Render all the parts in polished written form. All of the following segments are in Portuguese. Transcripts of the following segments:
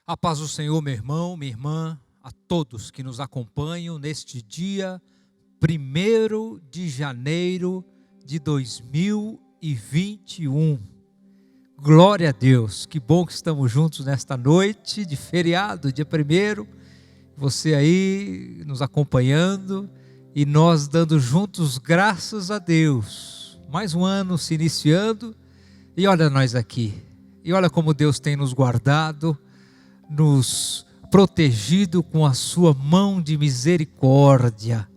A paz do Senhor, meu irmão, minha irmã, a todos que nos acompanham neste dia 1º de janeiro de 2021. Glória a Deus, que bom que estamos juntos nesta noite de feriado, dia 1º, você aí nos acompanhando e nós dando juntos graças a Deus. Mais um ano se iniciando e olha nós aqui, e olha como Deus tem nos guardado, nos protegido com a sua mão de misericórdia.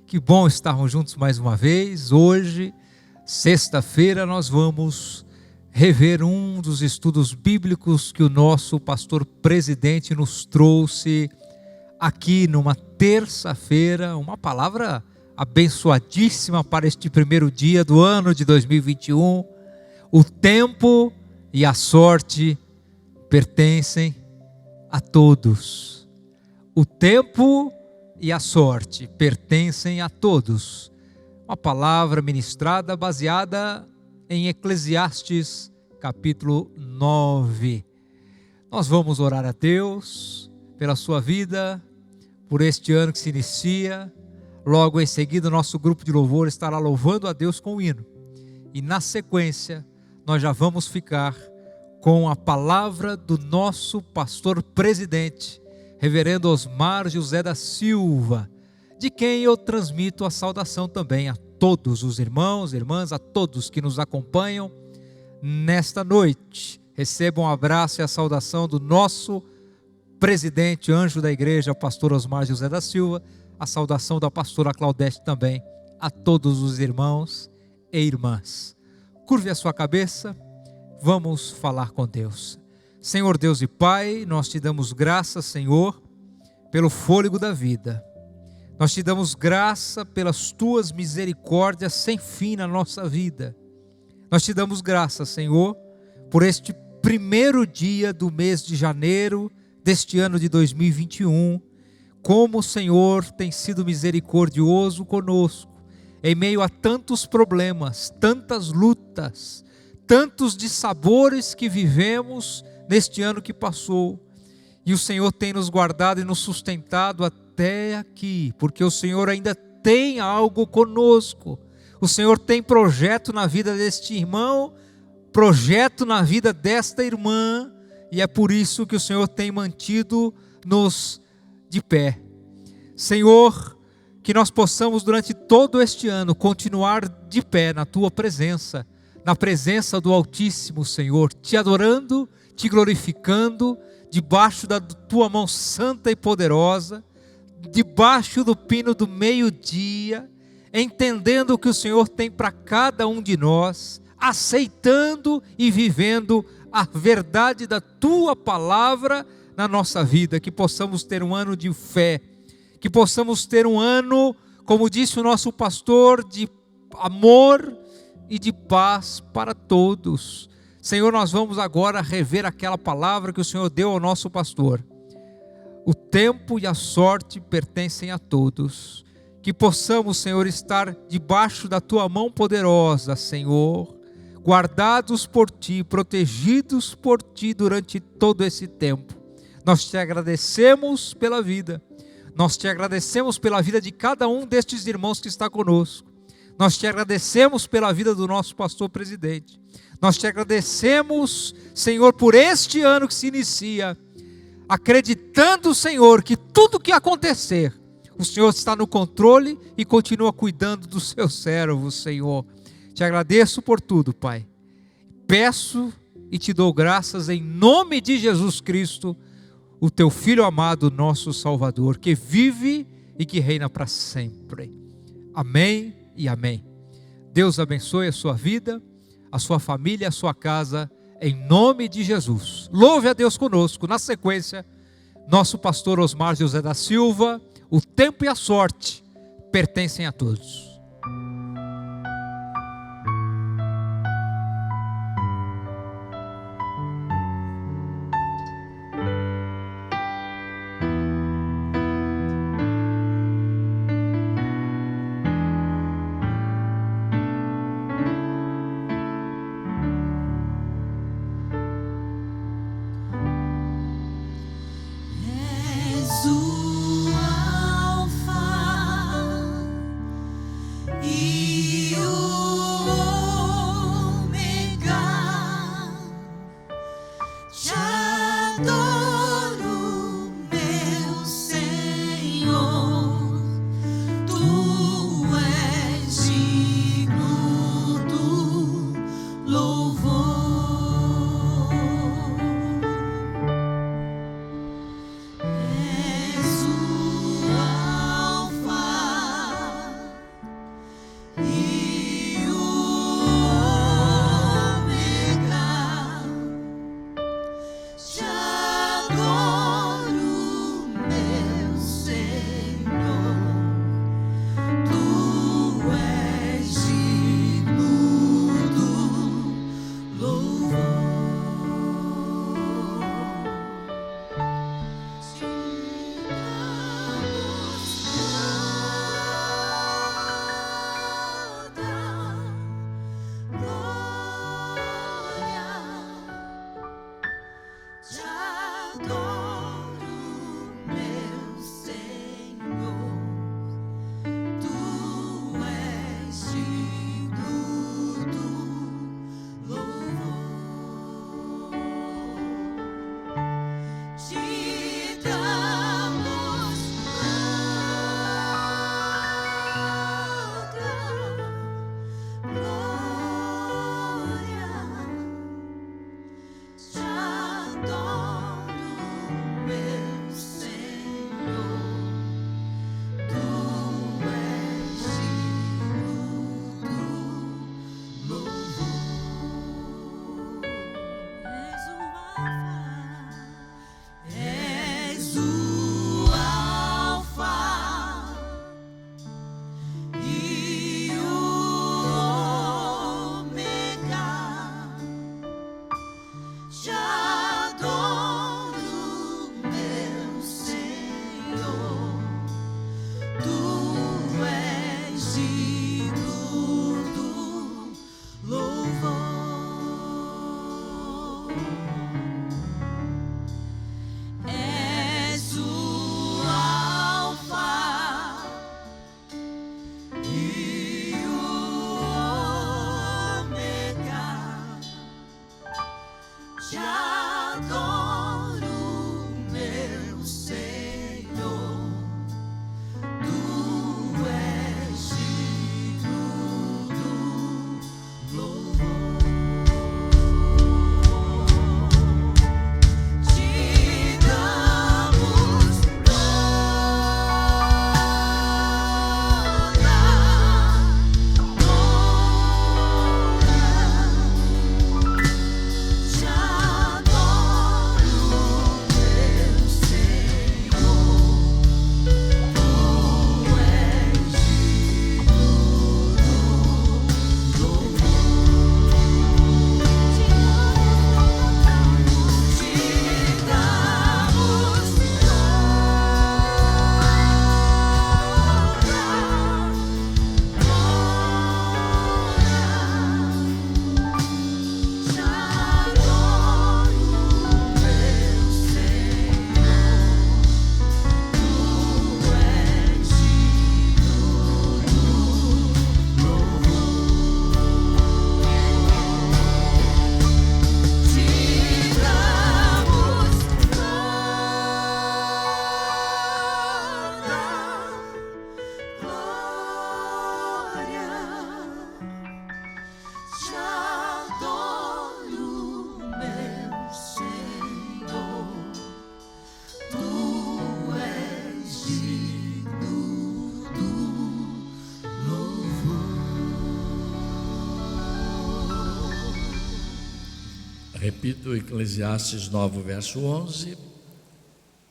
Que bom estarmos juntos mais uma vez. Hoje, sexta-feira, nós vamos rever um dos estudos bíblicos que o nosso pastor presidente nos trouxe aqui numa terça-feira, uma palavra abençoadíssima para este primeiro dia do ano de 2021. O tempo e a sorte pertencem a todos. O tempo e a sorte pertencem a todos. Uma palavra ministrada baseada em Eclesiastes capítulo 9. Nós vamos orar a Deus pela sua vida, por este ano que se inicia. Logo em seguida, o nosso grupo de louvor estará louvando a Deus com o hino. E na sequência, nós já vamos ficar com a palavra do nosso pastor presidente, reverendo Osmar José da Silva, de quem eu transmito a saudação também a todos os irmãos, irmãs, a todos que nos acompanham nesta noite. Recebam um abraço e a saudação do nosso presidente, anjo da igreja, o pastor Osmar José da Silva, a saudação da pastora Claudete também, a todos os irmãos e irmãs. Curve a sua cabeça. Vamos falar com Deus. Senhor Deus e Pai, nós te damos graça, Senhor, pelo fôlego da vida. Nós te damos graça pelas tuas misericórdias sem fim na nossa vida. Nós te damos graça, Senhor, por este primeiro dia do mês de janeiro deste ano de 2021. Como o Senhor tem sido misericordioso conosco, em meio a tantos problemas, tantas lutas, tantos dissabores que vivemos neste ano que passou, e o Senhor tem nos guardado e nos sustentado até aqui, porque o Senhor ainda tem algo conosco. O Senhor tem projeto na vida deste irmão, projeto na vida desta irmã, e é por isso que o Senhor tem mantido-nos de pé. Senhor, que nós possamos durante todo este ano continuar de pé na tua presença, na presença do Altíssimo, Senhor, te adorando, te glorificando, debaixo da tua mão santa e poderosa, debaixo do pino do meio-dia, entendendo o que o Senhor tem para cada um de nós, aceitando e vivendo a verdade da tua palavra na nossa vida, que possamos ter um ano de fé, que possamos ter um ano, como disse o nosso pastor, de amor e de paz para todos. Senhor, nós vamos agora rever aquela palavra que o Senhor deu ao nosso pastor. O tempo e a sorte pertencem a todos. Que possamos, Senhor, estar debaixo da tua mão poderosa, Senhor, guardados por ti, protegidos por ti durante todo esse tempo. Nós te agradecemos pela vida. Nós te agradecemos pela vida de cada um destes irmãos que está conosco. Nós te agradecemos pela vida do nosso pastor presidente. Nós te agradecemos, Senhor, por este ano que se inicia, acreditando, Senhor, que tudo que acontecer, o Senhor está no controle e continua cuidando dos seus servos, Senhor. Te agradeço por tudo, Pai. Peço e te dou graças em nome de Jesus Cristo, o teu Filho amado, nosso Salvador, que vive e que reina para sempre. Amém e amém. Deus abençoe a sua vida, a sua família, a sua casa, em nome de Jesus. Louve a Deus conosco. Na sequência, nosso pastor Osmar José da Silva. O tempo e a sorte pertencem a todos. Repito, Eclesiastes 9, verso 11,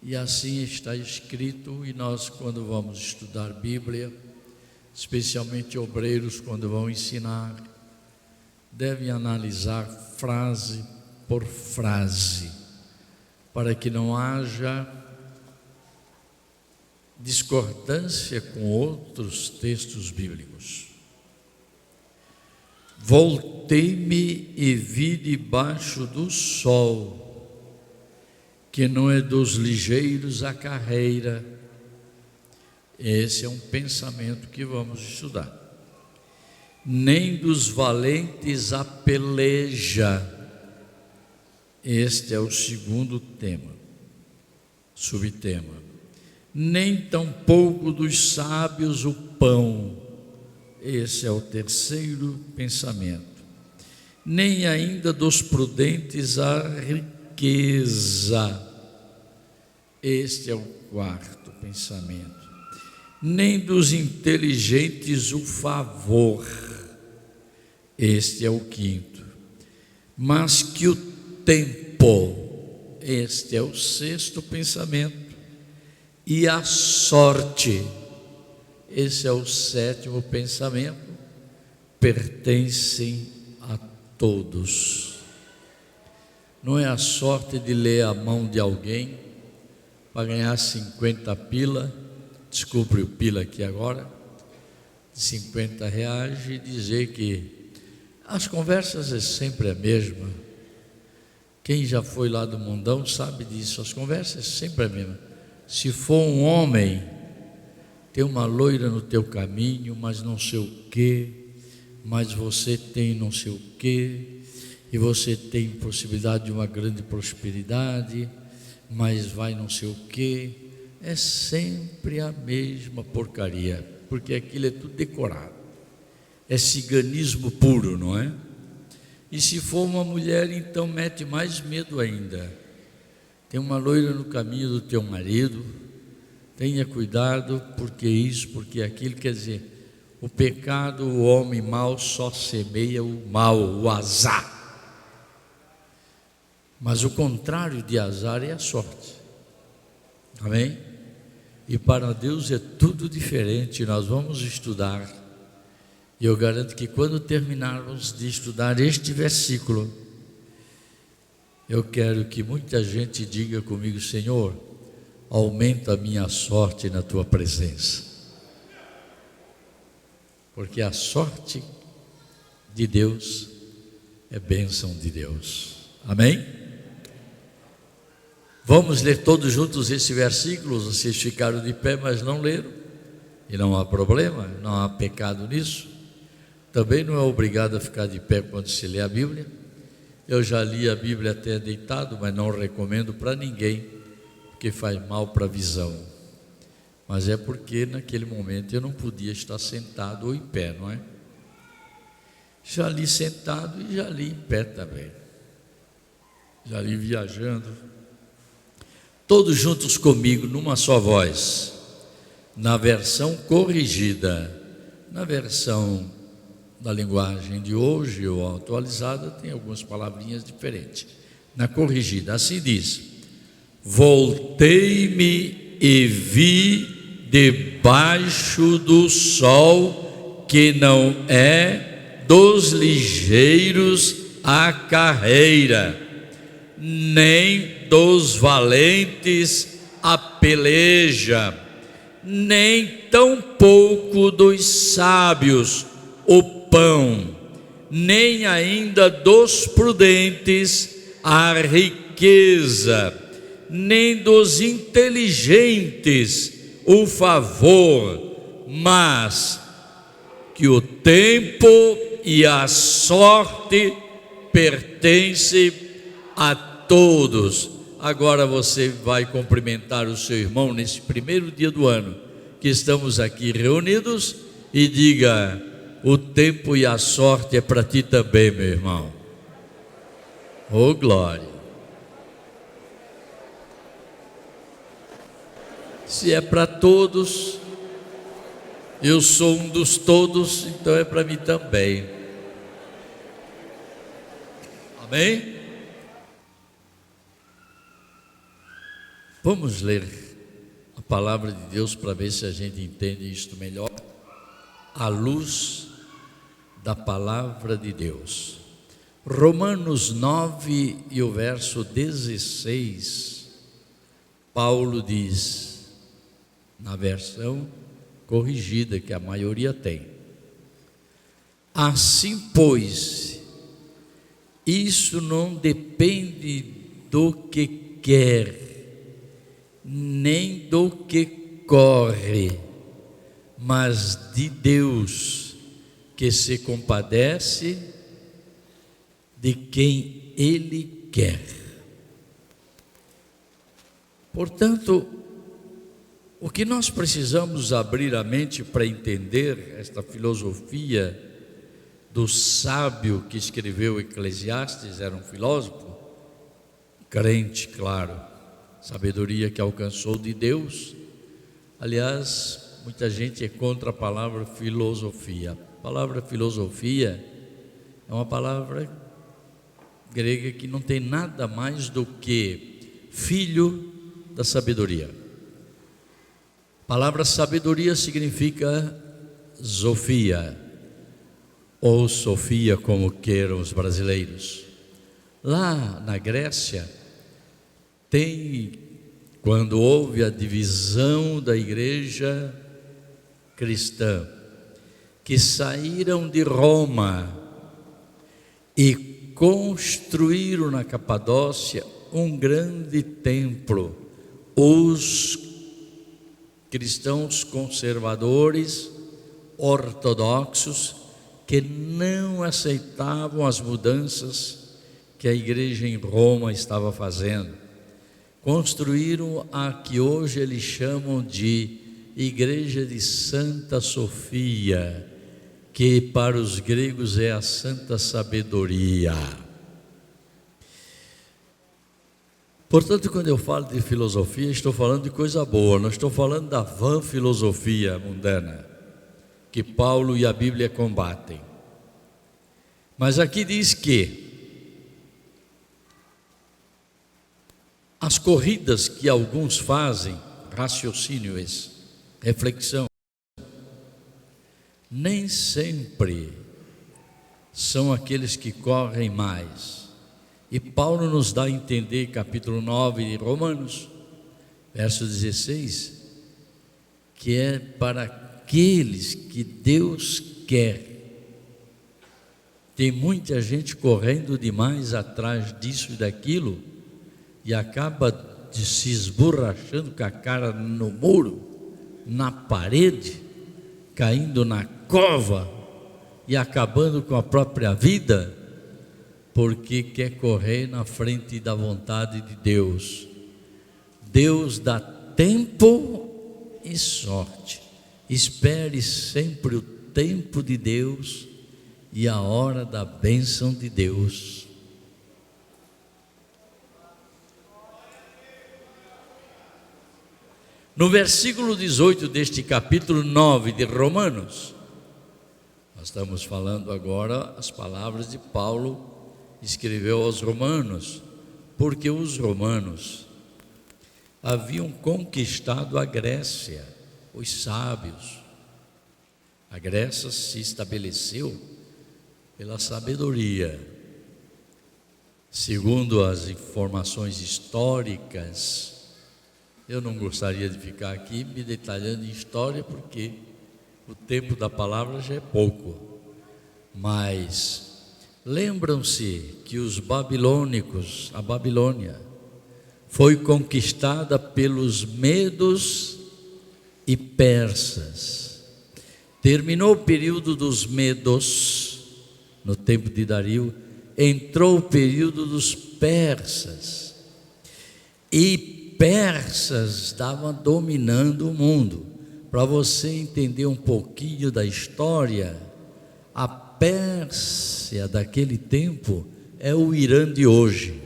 e assim está escrito, e nós, quando vamos estudar Bíblia, especialmente obreiros, quando vão ensinar, devem analisar frase por frase, para que não haja discordância com outros textos bíblicos. Voltei-me e vi debaixo do sol, que não é dos ligeiros a carreira. Esse é um pensamento que vamos estudar. Nem dos valentes a peleja. Este é o segundo tema, subtema. Nem tampouco dos sábios o pão. Esse é o terceiro pensamento. Nem ainda dos prudentes a riqueza. Este é o quarto pensamento. Nem dos inteligentes o favor. Este é o quinto. Mas que o tempo, este é o sexto pensamento. E a sorte, esse é o sétimo pensamento, pertencem a todos. Não é a sorte de ler a mão de alguém para ganhar 50 pila, desculpe o pila aqui agora, de 50 reais, e dizer que as conversas é sempre a mesma. Quem já foi lá do mundão sabe disso, as conversas é sempre a mesma. Se for um homem, tem uma loira no teu caminho, mas não sei o quê, mas você tem não sei o quê, e você tem possibilidade de uma grande prosperidade, mas vai não sei o quê. É sempre a mesma porcaria, porque aquilo é tudo decorado, é ciganismo puro, não é? E se for uma mulher, então mete mais medo ainda. Tem uma loira no caminho do teu marido, tenha cuidado, porque isso, porque aquilo. Quer dizer, o pecado, o homem mau só semeia o mal, o azar. Mas o contrário de azar é a sorte. Amém? E para Deus é tudo diferente. Nós vamos estudar, e eu garanto que quando terminarmos de estudar este versículo, eu quero que muita gente diga comigo: Senhor, aumenta a minha sorte na tua presença. Porque a sorte de Deus é bênção de Deus. Amém? Vamos ler todos juntos esse versículo. Vocês ficaram de pé, mas não leram, e não há problema, não há pecado nisso. Também não é obrigado a ficar de pé quando se lê a Bíblia. Eu já li a Bíblia até deitado, mas não recomendo para ninguém, porque faz mal para a visão. Mas é porque naquele momento eu não podia estar sentado ou em pé, não é? Já li sentado e já li em pé também. Já li viajando. Todos juntos comigo, numa só voz, na versão corrigida. Na versão da linguagem de hoje, ou atualizada, tem algumas palavrinhas diferentes. Na corrigida, assim diz: voltei-me e vi debaixo do sol que não é dos ligeiros a carreira, nem dos valentes a peleja, nem tampouco dos sábios o pão, nem ainda dos prudentes a riqueza, nem dos inteligentes o favor, mas que o tempo e a sorte pertencem a todos. Agora você vai cumprimentar o seu irmão nesse primeiro dia do ano que estamos aqui reunidos e diga: o tempo e a sorte é para ti também, meu irmão. Oh, glória! Se é para todos, eu sou um dos todos, então é para mim também. Amém? Vamos ler a palavra de Deus para ver se a gente entende isto melhor, à luz da palavra de Deus. Romanos 9 e o verso 16, Paulo diz, na versão corrigida, que a maioria tem: assim, pois, isso não depende do que quer, nem do que corre, mas de Deus, que se compadece de quem Ele quer. Portanto, o que nós precisamos abrir a mente para entender esta filosofia do sábio que escreveu Eclesiastes, era um filósofo, crente, claro, sabedoria que alcançou de Deus. Aliás, muita gente é contra a palavra filosofia. A palavra filosofia é uma palavra grega que não tem nada mais do que filho da sabedoria. A palavra sabedoria significa Sofia, ou Sofia, como queiram os brasileiros. Lá na Grécia, quando houve a divisão da igreja cristã, que saíram de Roma e construíram na Capadócia um grande templo. Os cristãos conservadores, ortodoxos, que não aceitavam as mudanças que a igreja em Roma estava fazendo, construíram a que hoje eles chamam de Igreja de Santa Sofia, que para os gregos é a Santa Sabedoria. Portanto, quando eu falo de filosofia, estou falando de coisa boa, não estou falando da vã filosofia mundana, que Paulo e a Bíblia combatem. Mas aqui diz que as corridas que alguns fazem, raciocínio esse, reflexão, nem sempre são aqueles que correm mais. E Paulo nos dá a entender, capítulo 9 de Romanos, verso 16, que é para aqueles que Deus quer. Tem muita gente correndo demais atrás disso e daquilo e acaba se esborrachando com a cara no muro, na parede, caindo na cova e acabando com a própria vida, porque quer correr na frente da vontade de Deus. Deus dá tempo e sorte. Espere sempre o tempo de Deus e a hora da bênção de Deus. No versículo 18 deste capítulo 9 de Romanos, nós estamos falando agora as palavras de Paulo, escreveu aos romanos, porque os romanos haviam conquistado a Grécia, os sábios. A Grécia se estabeleceu pela sabedoria. Segundo as informações históricas, eu não gostaria de ficar aqui me detalhando em história, porque o tempo da palavra já é pouco, mas lembram-se que os babilônicos, a Babilônia, foi conquistada pelos medos e persas. Terminou o período dos medos, no tempo de Dario, entrou o período dos persas, e persas estavam dominando o mundo. Para você entender um pouquinho da história, a Pérsia daquele tempo é o Irã de hoje,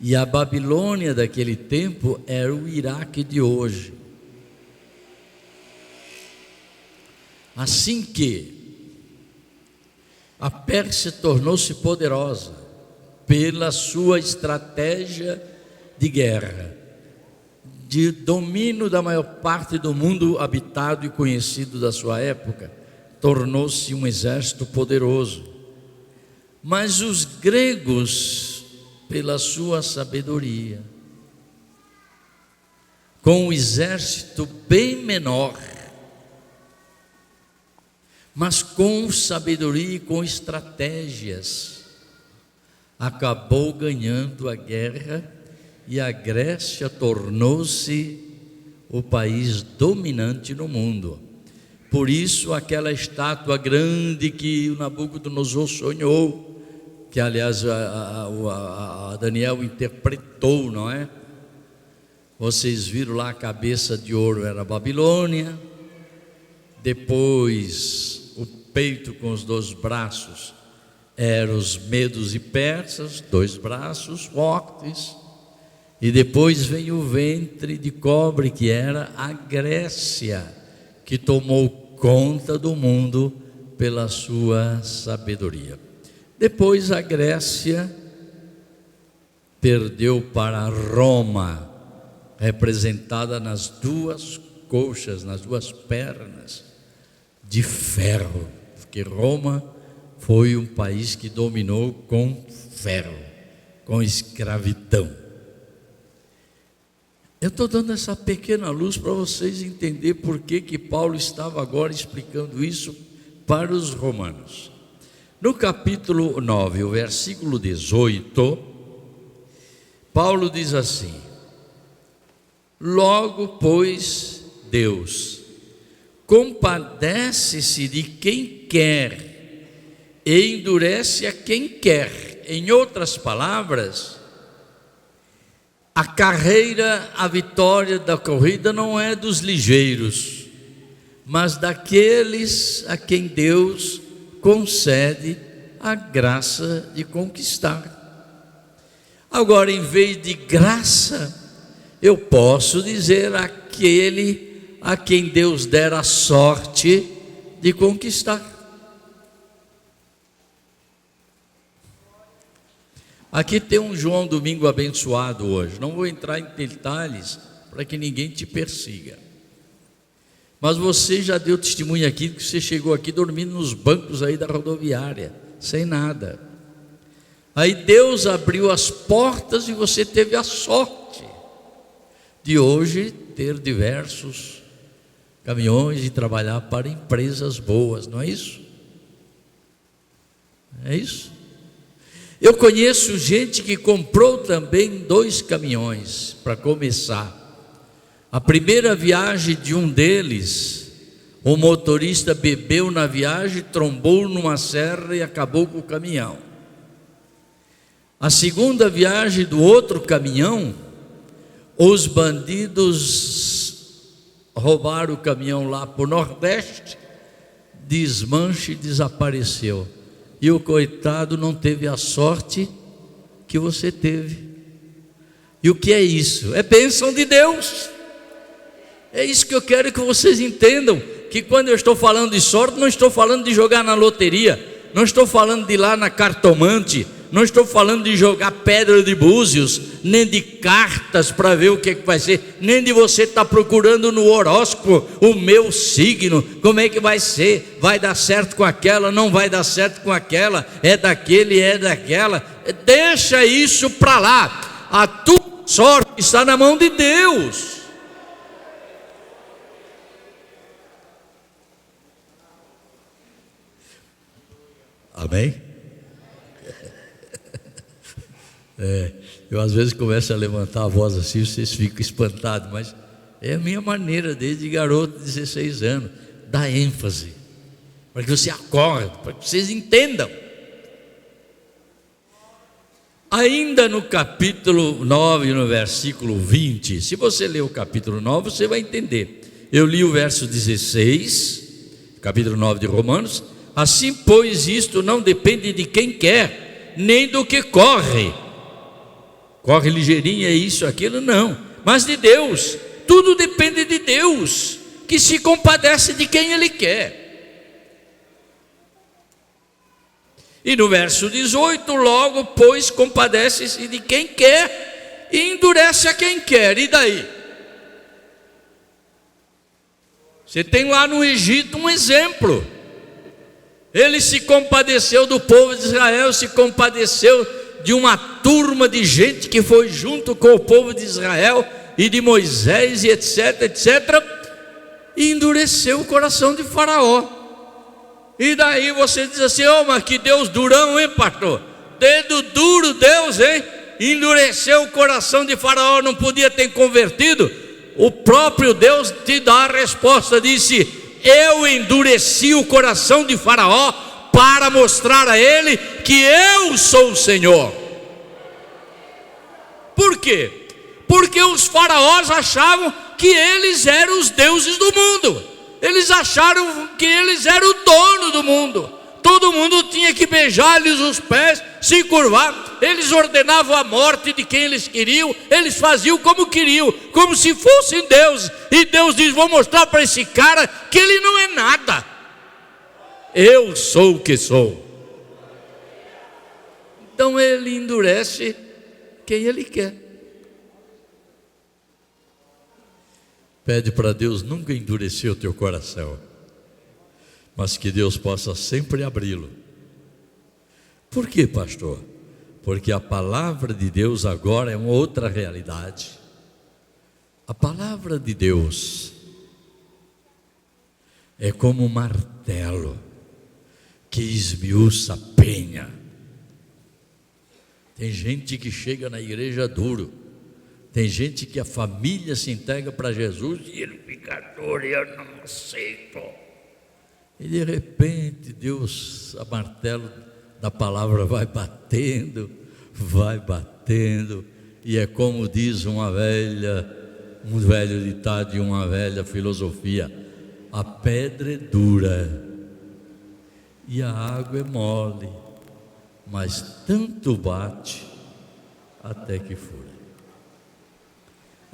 e a Babilônia daquele tempo era o Iraque de hoje. Assim que a Pérsia tornou-se poderosa pela sua estratégia de guerra, de domínio da maior parte do mundo habitado e conhecido da sua época, tornou-se um exército poderoso. Mas os gregos, pela sua sabedoria, com um exército bem menor, mas com sabedoria e com estratégias, acabou ganhando a guerra, e a Grécia tornou-se o país dominante no mundo. Por isso aquela estátua grande que o Nabucodonosor sonhou, que aliás a Daniel interpretou, não é? Vocês viram lá, a cabeça de ouro era a Babilônia, depois o peito com os 2 braços eram os medos e persas, 2 braços fortes, e depois vem o ventre de cobre, que era a Grécia, que tomou conta do mundo pela sua sabedoria. Depois a Grécia perdeu para Roma, representada nas duas coxas, nas duas pernas, de ferro, porque Roma foi um país que dominou com ferro, com escravidão. Eu estou dando essa pequena luz para vocês entenderem por que Paulo estava agora explicando isso para os romanos. No capítulo 9, o versículo 18, Paulo diz assim: logo, pois, Deus compadece-se de quem quer e endurece a quem quer. Em outras palavras, a carreira, a vitória da corrida não é dos ligeiros, mas daqueles a quem Deus concede a graça de conquistar. Agora, em vez de graça, eu posso dizer aquele a quem Deus der a sorte de conquistar. Aqui tem um João Domingo abençoado hoje. Não vou entrar em detalhes para que ninguém te persiga. Mas você já deu testemunho aqui que você chegou aqui dormindo nos bancos aí da rodoviária, sem nada. Aí Deus abriu as portas e você teve a sorte de hoje ter diversos caminhões e trabalhar para empresas boas, não é isso? É isso? Eu conheço gente que comprou também 2 caminhões para começar. A primeira viagem de um deles, o motorista bebeu na viagem, trombou numa serra e acabou com o caminhão. A segunda viagem do outro caminhão, os bandidos roubaram o caminhão lá para o Nordeste, desmanche e desapareceu. E o coitado não teve a sorte que você teve. E o que é isso? É bênção de Deus. É isso que eu quero que vocês entendam, que quando eu estou falando de sorte, não estou falando de jogar na loteria, não estou falando de ir lá na cartomante, não estou falando de jogar pedra de búzios, nem de cartas para ver o que vai ser, nem de você estar procurando no horóscopo o meu signo, como é que vai ser, vai dar certo com aquela, não vai dar certo com aquela, é daquele, é daquela. Deixa isso para lá. A tua sorte está na mão de Deus. Amém? Eu às vezes começo a levantar a voz assim, vocês ficam espantados, mas é a minha maneira desde garoto de 16 anos, dar ênfase, para que você acorde, para que vocês entendam. Ainda no capítulo 9, no versículo 20, se você ler o capítulo 9, você vai entender. Eu li o verso 16, capítulo 9 de Romanos. Assim, pois, isto não depende de quem quer, nem do que corre. Corre ligeirinho, é isso, aquilo, não. Mas de Deus, tudo depende de Deus, que se compadece de quem Ele quer. E no verso 18, logo, pois, compadece-se de quem quer e endurece a quem quer. E daí? Você tem lá no Egito um exemplo. Ele se compadeceu do povo de Israel, se compadeceu de uma turma de gente que foi junto com o povo de Israel e de Moisés e etc, e endureceu o coração de Faraó. E daí você diz assim: mas que Deus durão, hein, pastor? Dedo duro Deus, hein? Endureceu o coração de Faraó, não podia ter convertido. O próprio Deus te dá a resposta, disse: eu endureci o coração de Faraó para mostrar a ele que eu sou o Senhor. Por quê? Porque os faraós achavam que eles eram os deuses do mundo. Eles acharam que eles eram o dono do mundo. Todo mundo tinha que beijar-lhes os pés, se curvar. Eles ordenavam a morte de quem eles queriam. Eles faziam como queriam, como se fossem deuses. E Deus diz: vou mostrar para esse cara que ele não é nada. Eu sou o que sou. Então ele endurece quem Ele quer. Pede para Deus nunca endurecer o teu coração, mas que Deus possa sempre abri-lo. Por quê, pastor? Porque a palavra de Deus agora é uma outra realidade. A palavra de Deus é como um martelo que esmiuça a penha. Tem gente que chega na igreja duro, tem gente que a família se entrega para Jesus e ele fica duro e eu não aceito. E de repente Deus, a martelo da palavra vai batendo, e é como diz um velho ditado e uma velha filosofia: a pedra é dura e a água é mole, mas tanto bate até que fura.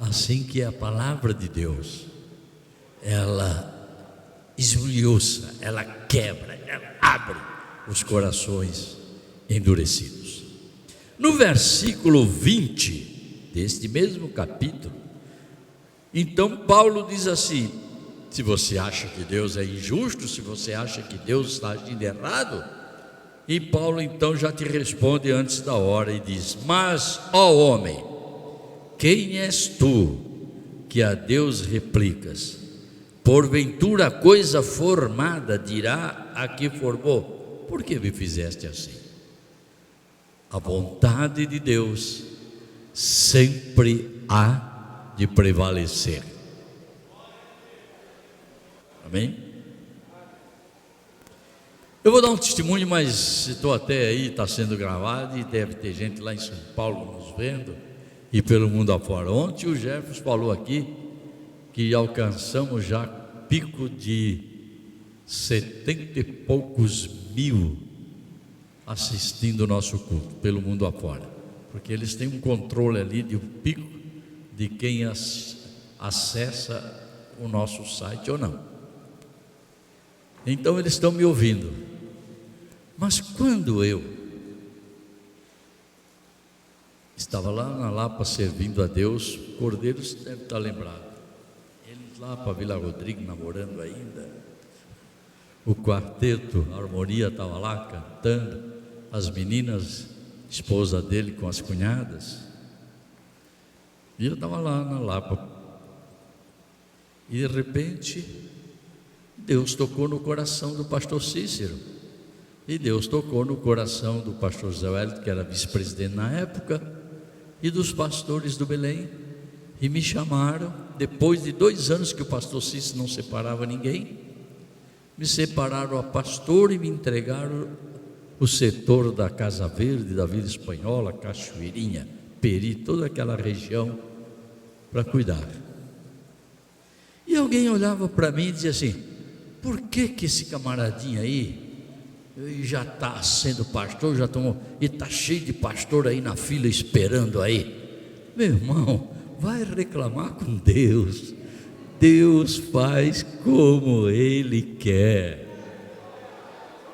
Assim que é a palavra de Deus, ela esmiuça, ela quebra, ela abre os corações endurecidos. No versículo 20 deste mesmo capítulo, então Paulo diz assim: se você acha que Deus é injusto, se você acha que Deus está agindo errado, e Paulo então já te responde antes da hora e diz: mas, ó homem, quem és tu que a Deus replicas? Porventura a coisa formada dirá a que formou: por que me fizeste assim? A vontade de Deus sempre há de prevalecer. Amém? Eu vou dar um testemunho, mas estou até aí, está sendo gravado e deve ter gente lá em São Paulo nos vendo e pelo mundo afora. Ontem o Jefferson falou aqui que alcançamos já pico de 70 e poucos mil assistindo o nosso culto pelo mundo afora, porque eles têm um controle ali de um pico de quem acessa o nosso site ou não. Então eles estão me ouvindo. Mas quando eu estava lá na Lapa servindo a Deus, Cordeiros deve estar lembrado, eles lá para Vila Rodrigo namorando ainda, o quarteto, a harmonia estava lá cantando, as meninas, esposa dele com as cunhadas, e eu estava lá na Lapa, e de repente Deus tocou no coração do pastor Cícero, e Deus tocou no coração do pastor Zé Wellington, que era vice-presidente na época, e dos pastores do Belém, e me chamaram, depois de 2 anos que o pastor Cícero não separava ninguém, me separaram a pastor e me entregaram o setor da Casa Verde, da Vila Espanhola, Cachoeirinha, Peri, toda aquela região para cuidar. E alguém olhava para mim e dizia assim: por que esse camaradinho aí já está sendo pastor, já tomou, e está cheio de pastor aí na fila esperando aí? Meu irmão, vai reclamar com Deus. Deus faz como Ele quer.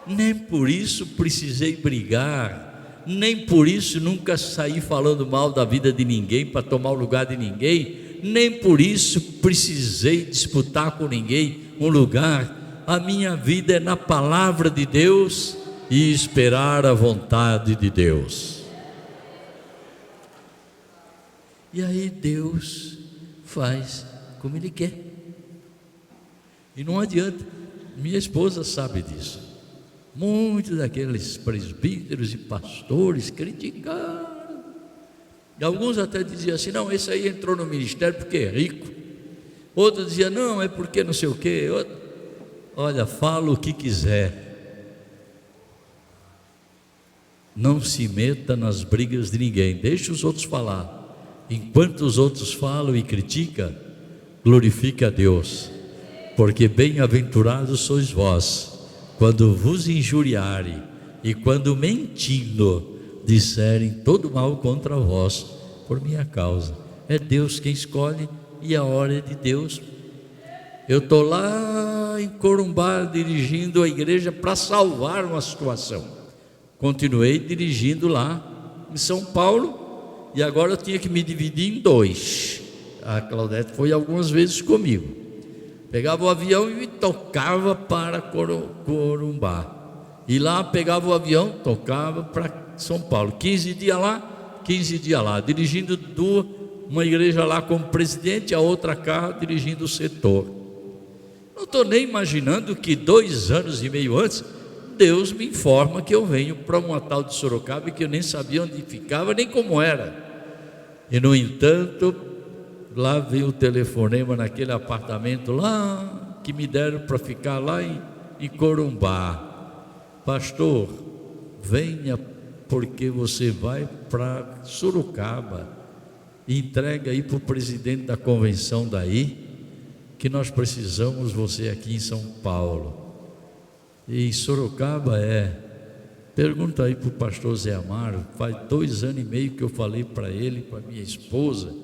Nem por isso precisei brigar, nem por isso nunca saí falando mal da vida de ninguém para tomar o lugar de ninguém, nem por isso precisei disputar com ninguém um lugar. A minha vida é na palavra de Deus e esperar a vontade de Deus. E aí Deus faz como Ele quer. E não adianta, minha esposa sabe disso. Muitos daqueles presbíteros e pastores criticaram. E alguns até diziam assim: não, esse aí entrou no ministério porque é rico. Outros diziam: não, é porque não sei o quê. Olha, fala o que quiser, não se meta nas brigas de ninguém, deixa os outros falar. Enquanto os outros falam e criticam, glorifique a Deus, porque bem-aventurados sois vós quando vos injuriarem e quando mentindo disserem todo mal contra vós por minha causa. É Deus quem escolhe e a hora é de Deus. Eu estou lá em Corumbá dirigindo a igreja para salvar uma situação. Continuei dirigindo lá em São Paulo e agora eu tinha que me dividir em dois. A Claudete foi algumas vezes comigo. Pegava o avião e me tocava para Corumbá. E lá pegava o avião, tocava para São Paulo. 15 dias lá, 15 dias lá. Dirigindo uma igreja lá como presidente, a outra cá dirigindo o setor. Não estou nem imaginando que 2 anos e meio antes, Deus me informa que eu venho para uma tal de Sorocaba, que eu nem sabia onde ficava, nem como era. E no entanto, lá veio o telefonema naquele apartamento lá, que me deram para ficar lá em Corumbá. Pastor, venha porque você vai para Sorocaba. Entrega aí para o presidente da convenção daí, que nós precisamos você aqui em São Paulo. E Sorocaba pergunta aí para o pastor Zé Amaro, faz 2 anos e meio que eu falei para ele, para minha esposa,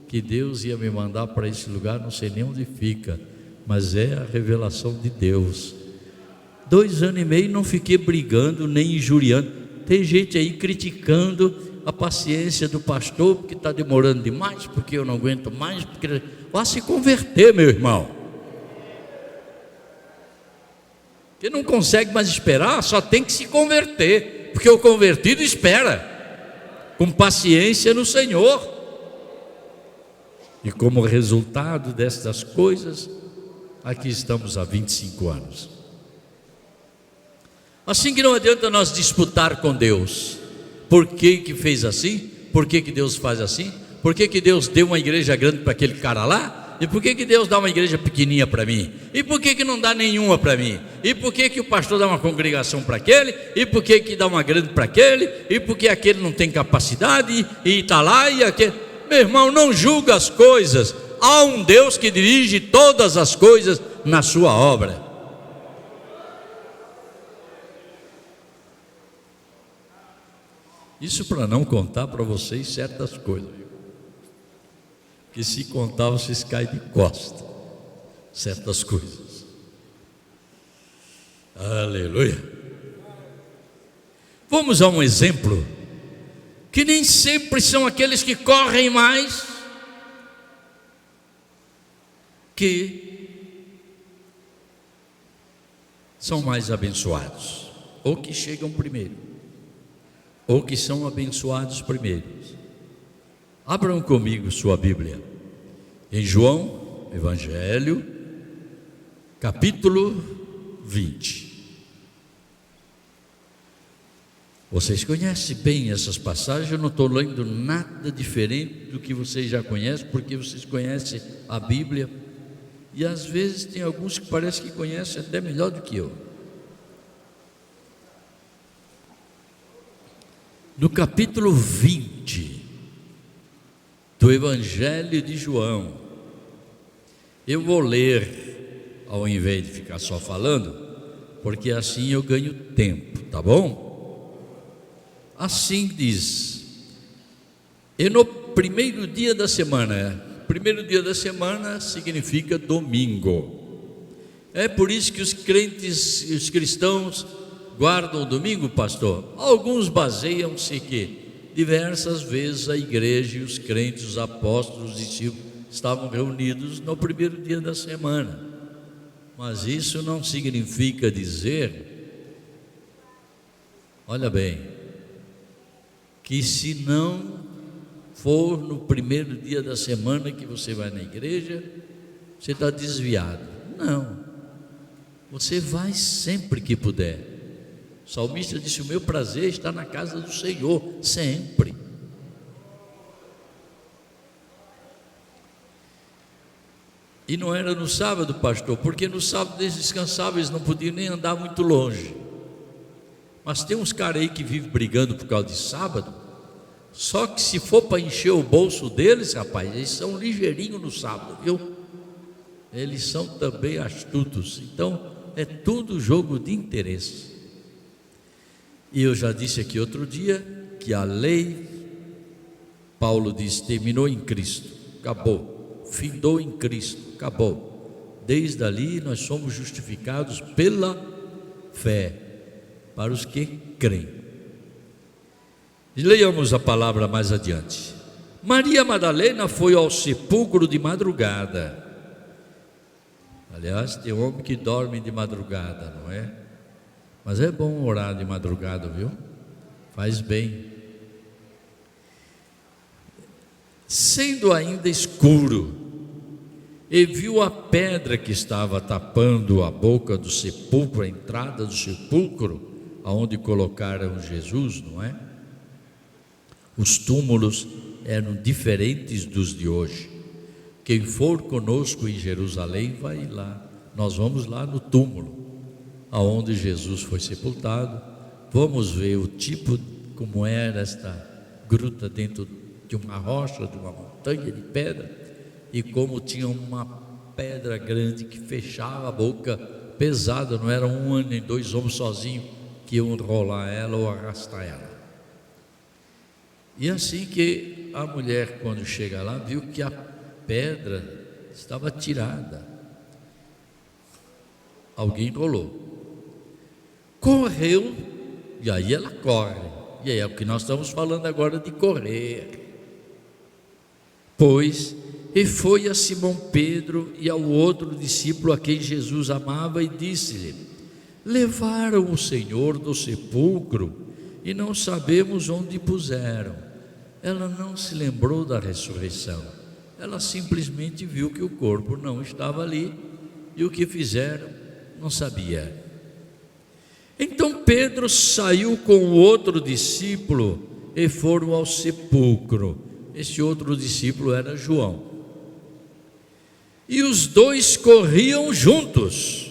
que Deus ia me mandar para esse lugar, não sei nem onde fica, mas é a revelação de Deus. 2 anos e meio não fiquei brigando nem injuriando. Tem gente aí criticando a paciência do pastor, porque está demorando demais, porque eu não aguento mais, porque vá se converter, meu irmão. Quem não consegue mais esperar, só tem que se converter, porque o convertido espera, com paciência no Senhor. E como resultado destas coisas, aqui estamos há 25 anos. Assim que não adianta nós disputar com Deus. Por que fez assim? Por que Deus faz assim? Por que Deus deu uma igreja grande para aquele cara lá? E por que Deus dá uma igreja pequenininha para mim? E por que não dá nenhuma para mim? E por que o pastor dá uma congregação para aquele? E por que dá uma grande para aquele? E por que aquele não tem capacidade e está lá e aquele... Meu irmão, não julga as coisas. Há um Deus que dirige todas as coisas na sua obra. Isso para não contar para vocês certas coisas, viu? Que se contar vocês caem de costa, certas coisas. Aleluia. Vamos a um exemplo, que nem sempre são aqueles que correm mais, que são mais abençoados, ou que chegam primeiro, ou que são abençoados primeiro. Abram comigo sua Bíblia em João, Evangelho, capítulo 20. Vocês conhecem bem essas passagens, eu não estou lendo nada diferente do que vocês já conhecem, porque vocês conhecem a Bíblia, e às vezes tem alguns que parecem que conhecem até melhor do que eu. No capítulo 20 do Evangelho de João, eu vou ler, ao invés de ficar só falando, porque assim eu ganho tempo, tá bom? Assim diz: e no primeiro dia da semana, primeiro dia da semana significa domingo. É por isso que os crentes, os cristãos guardam o domingo, pastor? Alguns baseiam-se que diversas vezes a igreja e os crentes, os apóstolos, os discípulos estavam reunidos no primeiro dia da semana. Mas isso não significa dizer, olha bem, que se não for no primeiro dia da semana que você vai na igreja, você está desviado. Não, você vai sempre que puder. O salmista disse: o meu prazer está na casa do Senhor, sempre. E não era no sábado, pastor, porque no sábado eles descansavam, eles não podiam nem andar muito longe. Mas tem uns caras aí que vivem brigando por causa de sábado. Só que se for para encher o bolso deles, rapaz, eles são ligeirinhos no sábado, viu? Eles são também astutos. Então é tudo jogo de interesse. E eu já disse aqui outro dia que a lei, Paulo diz, terminou em Cristo, acabou, findou em Cristo, acabou. Desde ali nós somos justificados pela fé, para os que creem. E leiamos a palavra mais adiante. Maria Madalena foi ao sepulcro de madrugada. Aliás, tem homem que dorme de madrugada, não é? Mas é bom orar de madrugada, viu? Faz bem. Sendo ainda escuro, e viu a pedra que estava tapando a boca do sepulcro, a entrada do sepulcro, aonde colocaram Jesus, não é? Os túmulos eram diferentes dos de hoje. Quem for conosco em Jerusalém vai lá. Nós vamos lá no túmulo aonde Jesus foi sepultado. Vamos ver o tipo, como era esta gruta dentro de uma rocha, de uma montanha de pedra, e como tinha uma pedra grande que fechava a boca, pesada, não era um nem dois homens sozinhos que iam enrolar ela ou arrastar ela. E assim que a mulher, quando chega lá, viu que a pedra estava tirada. Alguém enrolou. Correu, e aí ela corre. E aí é o que nós estamos falando agora de correr. Pois, e foi a Simão Pedro e ao outro discípulo a quem Jesus amava e disse-lhe: levaram o Senhor do sepulcro e não sabemos onde puseram. Ela não se lembrou da ressurreição. Ela simplesmente viu que o corpo não estava ali e o que fizeram não sabia. Então Pedro saiu com o outro discípulo e foram ao sepulcro. Esse outro discípulo era João. E os dois corriam juntos.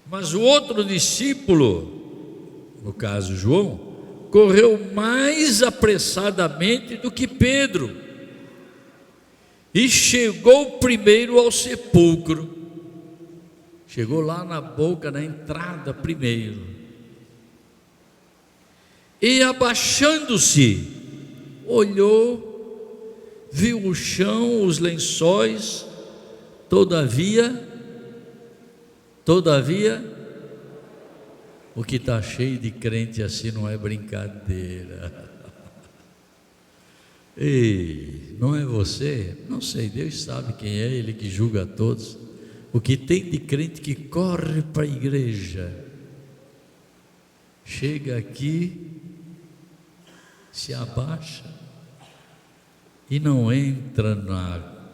Mas o outro discípulo, no caso João, correu mais apressadamente do que Pedro e chegou primeiro ao sepulcro. Chegou lá na boca, na entrada primeiro. E abaixando-se, olhou, viu o chão, os lençóis, todavia, o que está cheio de crente assim não é brincadeira. Ei, não é você? Não sei, Deus sabe quem é, Ele que julga a todos. O que tem de crente que corre para a igreja, chega aqui, se abaixa e não entra na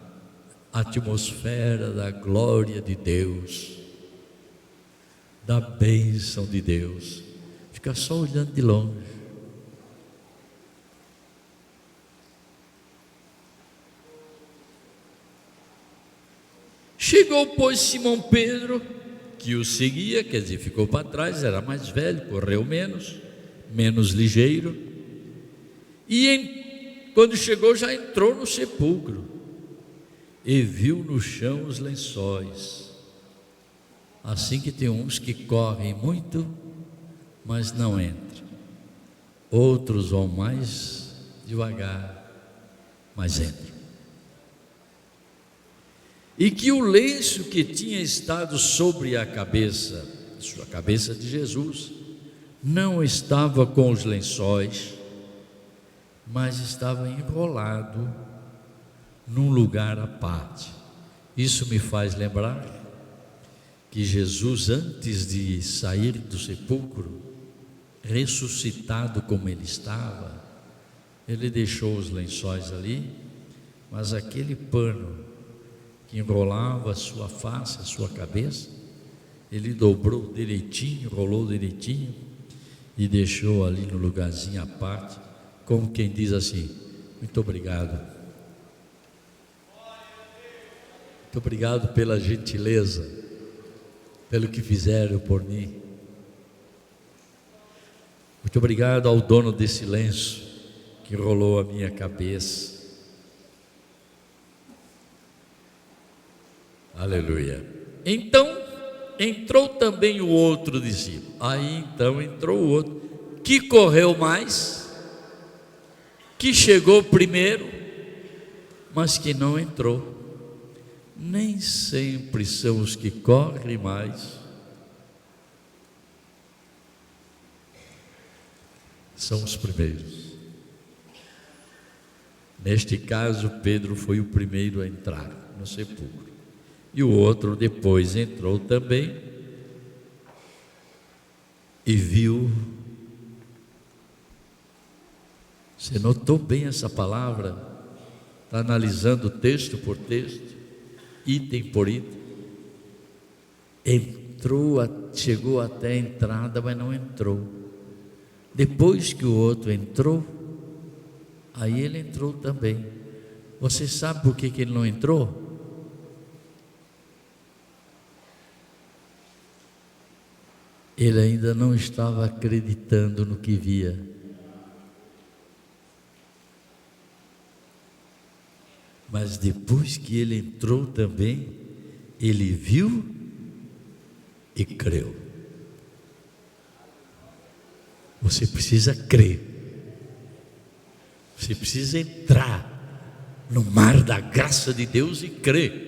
atmosfera da glória de Deus, da bênção de Deus, fica só olhando de longe. Chegou, pois, Simão Pedro, que o seguia, quer dizer, ficou para trás, era mais velho, correu menos ligeiro, e quando chegou já entrou no sepulcro, e viu no chão os lençóis. Assim que tem uns que correm muito, mas não entram. Outros vão mais devagar, mas entram. E que o lenço que tinha estado sobre a cabeça de Jesus, não estava com os lençóis, mas estava enrolado num lugar à parte. Isso me faz lembrar que Jesus, antes de sair do sepulcro, ressuscitado como ele estava, ele deixou os lençóis ali, mas aquele pano que enrolava a sua face, a sua cabeça, ele dobrou direitinho, enrolou direitinho e deixou ali no lugarzinho à parte, como quem diz assim: muito obrigado. Muito obrigado pela gentileza, pelo que fizeram por mim. Muito obrigado ao dono desse lenço que enrolou a minha cabeça. Aleluia. Então entrou também o outro discípulo. Aí então entrou o outro, que correu mais, que chegou primeiro, mas que não entrou. Nem sempre são os que correm mais, são os primeiros. Neste caso, Pedro foi o primeiro a entrar no sepulcro. E o outro depois entrou também e viu. Você notou bem essa palavra? Está analisando texto por texto, item por item. Entrou, chegou até a entrada, mas não entrou. Depois que o outro entrou, aí ele entrou também. Você sabe por que ele não entrou? Ele ainda não estava acreditando no que via. Mas depois que ele entrou também, ele viu e creu. Você precisa crer. Você precisa entrar no mar da graça de Deus e crer.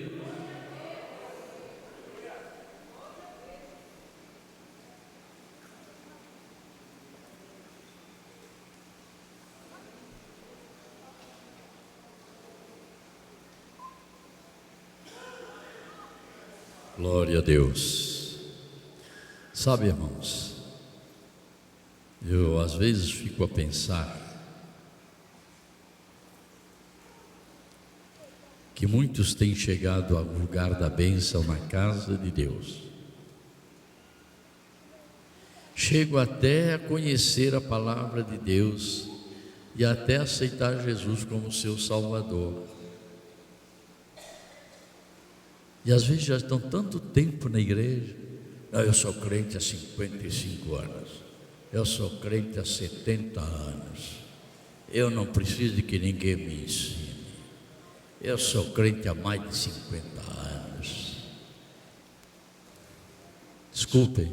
Glória a Deus. Sabe, irmãos, eu às vezes fico a pensar que muitos têm chegado ao lugar da bênção na casa de Deus. Chego até a conhecer a palavra de Deus e até aceitar Jesus como seu Salvador. E às vezes já estão tanto tempo na igreja. Não, eu sou crente há 55 anos. Eu sou crente há 70 anos. Eu não preciso de que ninguém me ensine. Eu sou crente há mais de 50 anos. Desculpem,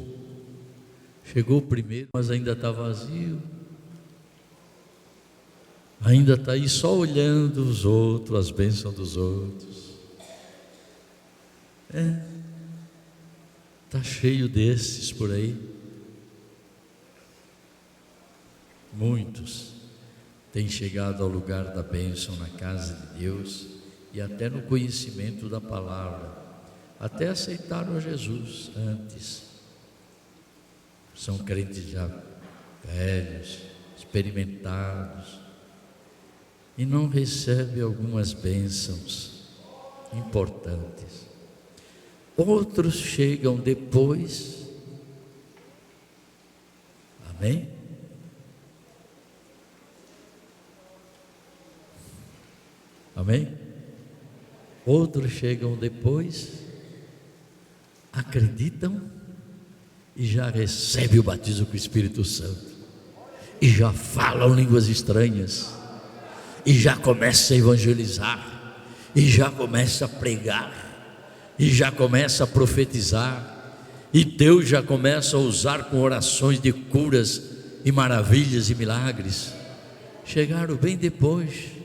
chegou o primeiro, mas ainda está vazio. Ainda está aí só olhando os outros, as bênçãos dos outros. Está cheio desses por aí. Muitos têm chegado ao lugar da bênção na casa de Deus e até no conhecimento da palavra, até aceitaram a Jesus antes. São crentes já velhos, experimentados, e não recebem algumas bênçãos importantes. Outros chegam depois. Amém? Amém? Outros chegam depois, acreditam e já recebem o batismo com o Espírito Santo, e já falam línguas estranhas, e já começa a evangelizar, e já começa a pregar, e já começa a profetizar, e Deus já começa a usar com orações de curas e maravilhas e milagres. Chegaram bem depois.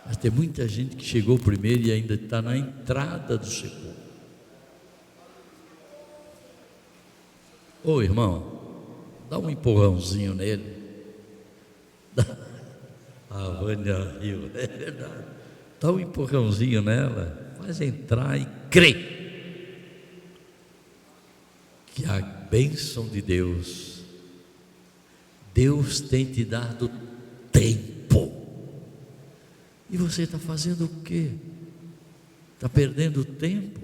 Mas tem muita gente que chegou primeiro e ainda está na entrada do sepulcro. Ô irmão, dá um empurrãozinho nele. A Vânia riu, é verdade. Dá um empurrãozinho nela. Faz entrar e crê que a bênção de Deus, Deus tem te dado tempo, e você está fazendo o quê? Está perdendo tempo?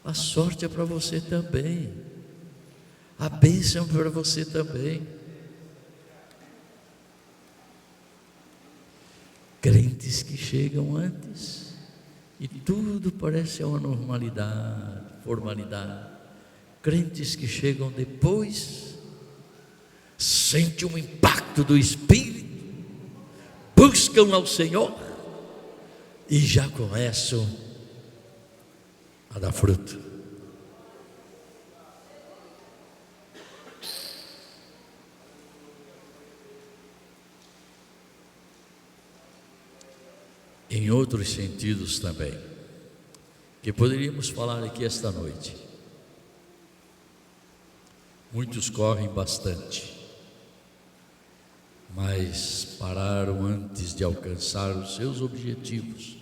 A sorte é para você também, a bênção é para você também. Crentes que chegam antes e tudo parece uma normalidade, formalidade. Crentes que chegam depois, sente um impacto do Espírito, buscam ao Senhor e já começam a dar fruto. Em outros sentidos também, que poderíamos falar aqui esta noite. Muitos correm bastante, mas pararam antes de alcançar os seus objetivos.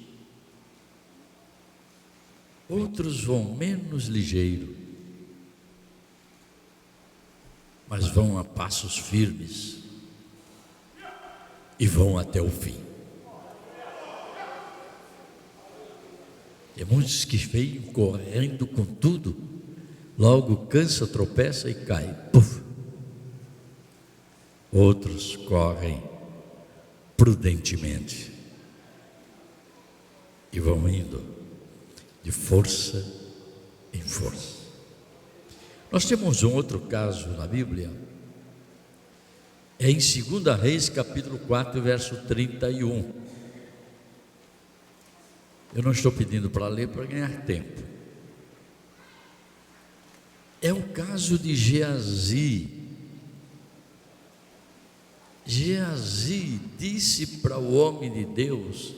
Outros vão menos ligeiro, mas vão a passos firmes e vão até o fim. Tem muitos que vêm correndo com tudo, logo cansa, tropeça e cai. Puf. Outros correm prudentemente e vão indo de força em força. Nós temos um outro caso na Bíblia, é em 2 Reis, capítulo 4, verso 31. Eu não estou pedindo para ler para ganhar tempo. É o caso de Geazi. Geazi disse para o homem de Deus: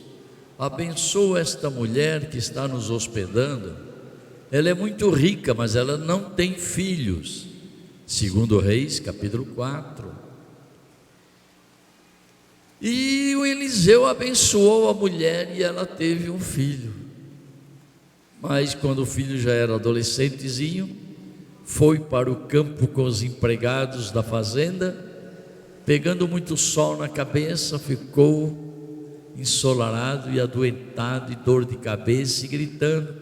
abençoa esta mulher que está nos hospedando, ela é muito rica, mas ela não tem filhos. 2 Reis, capítulo 4. E o Eliseu abençoou a mulher e ela teve um filho. Mas quando o filho já era adolescentezinho, foi para o campo com os empregados da fazenda, pegando muito sol na cabeça, ficou ensolarado e adoentado e dor de cabeça e gritando.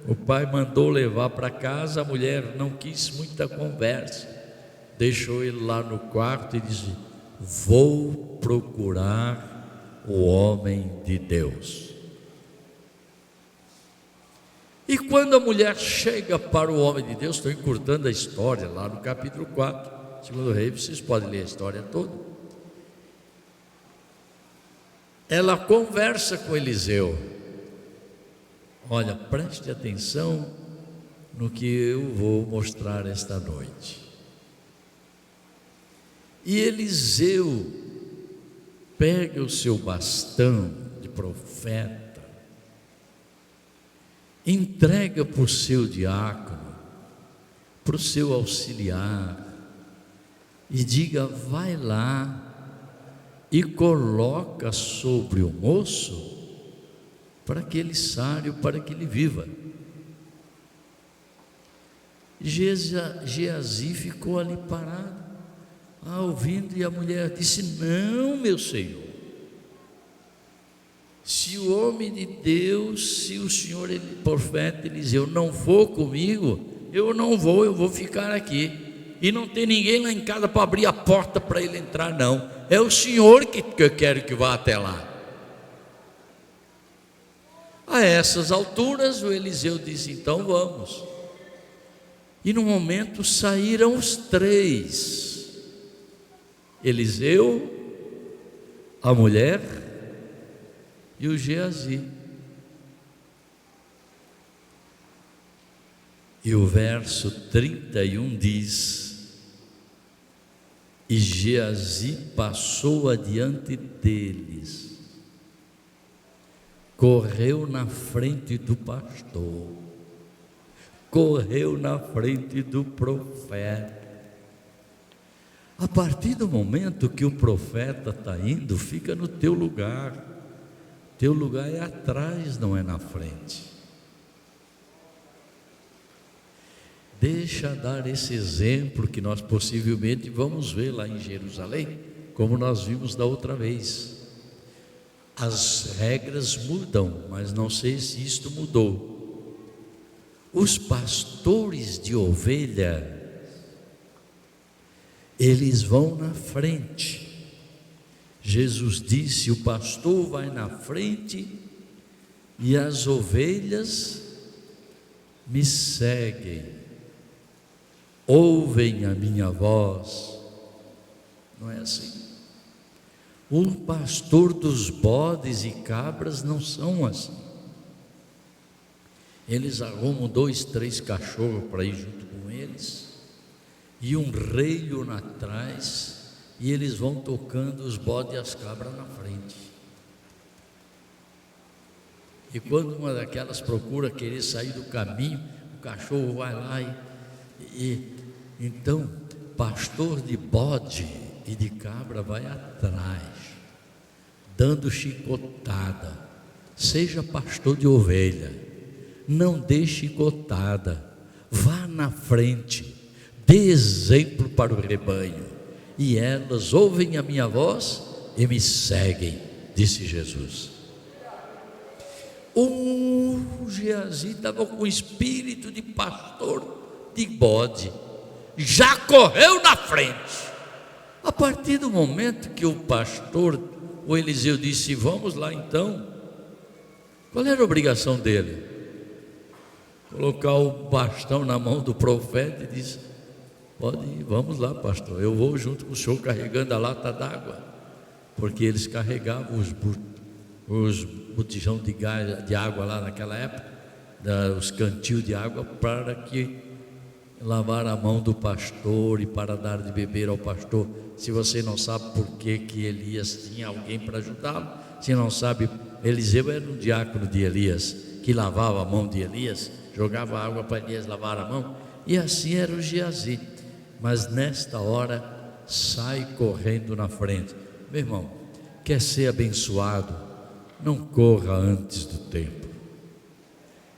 O pai mandou levar para casa, a mulher não quis muita conversa, deixou ele lá no quarto e disse: vou procurar o homem de Deus. E quando a mulher chega para o homem de Deus, estou encurtando a história lá no capítulo 4, 2 Reis, vocês podem ler a história toda. Ela conversa com Eliseu. Olha, preste atenção no que eu vou mostrar esta noite. E Eliseu pega o seu bastão de profeta, entrega para o seu diácono, para o seu auxiliar, e diga: vai lá e coloca sobre o moço, para que ele sare, para que ele viva. Geazi ficou ali parado, ouvindo, e a mulher disse: não, meu senhor, se o homem de Deus, se o senhor profeta Eliseu não for comigo, eu não vou, eu vou ficar aqui, e não tem ninguém lá em casa para abrir a porta para ele entrar, não, é o senhor que eu quero que vá até lá. A essas alturas o Eliseu disse: então vamos. E no momento saíram os três, Eliseu, a mulher e o Geazi. E o verso 31 diz: e Geazi passou adiante deles, correu na frente do pastor, correu na frente do profeta. A partir do momento que o profeta está indo, fica no teu lugar. Teu lugar é atrás, não é na frente. Deixa dar esse exemplo que nós possivelmente vamos ver lá em Jerusalém, como nós vimos da outra vez. As regras mudam, mas não sei se isto mudou. Os pastores de ovelha, eles vão na frente. Jesus disse: o pastor vai na frente e as ovelhas me seguem, ouvem a minha voz. Não é assim? O pastor dos bodes e cabras não são assim. Eles arrumam 2, 3 cachorros para ir junto com eles, e um reio atrás, e eles vão tocando os bodes e as cabras na frente. E quando uma daquelas procura querer sair do caminho, o cachorro vai lá e então, pastor de bode e de cabra vai atrás, dando chicotada. Seja pastor de ovelha, não dê chicotada, vá na frente, dê exemplo para o rebanho, e elas ouvem a minha voz e me seguem, disse Jesus. O Geazi estava com o espírito de pastor de bode, já correu na frente. A partir do momento que o pastor, o Eliseu, disse: vamos lá então, qual era a obrigação dele? Colocar o bastão na mão do profeta e disse: pode ir, vamos lá, pastor, eu vou junto com o senhor carregando a lata d'água, porque eles carregavam os botijão de água lá naquela época, os cantil de água, para que lavar a mão do pastor e para dar de beber ao pastor. Se você não sabe por que Elias tinha alguém para ajudá-lo, se não sabe, Eliseu era um diácono de Elias, que lavava a mão de Elias, jogava água para Elias lavar a mão, e assim era o Geazi. Mas nesta hora sai correndo na frente. Meu irmão, quer ser abençoado? Não corra antes do tempo.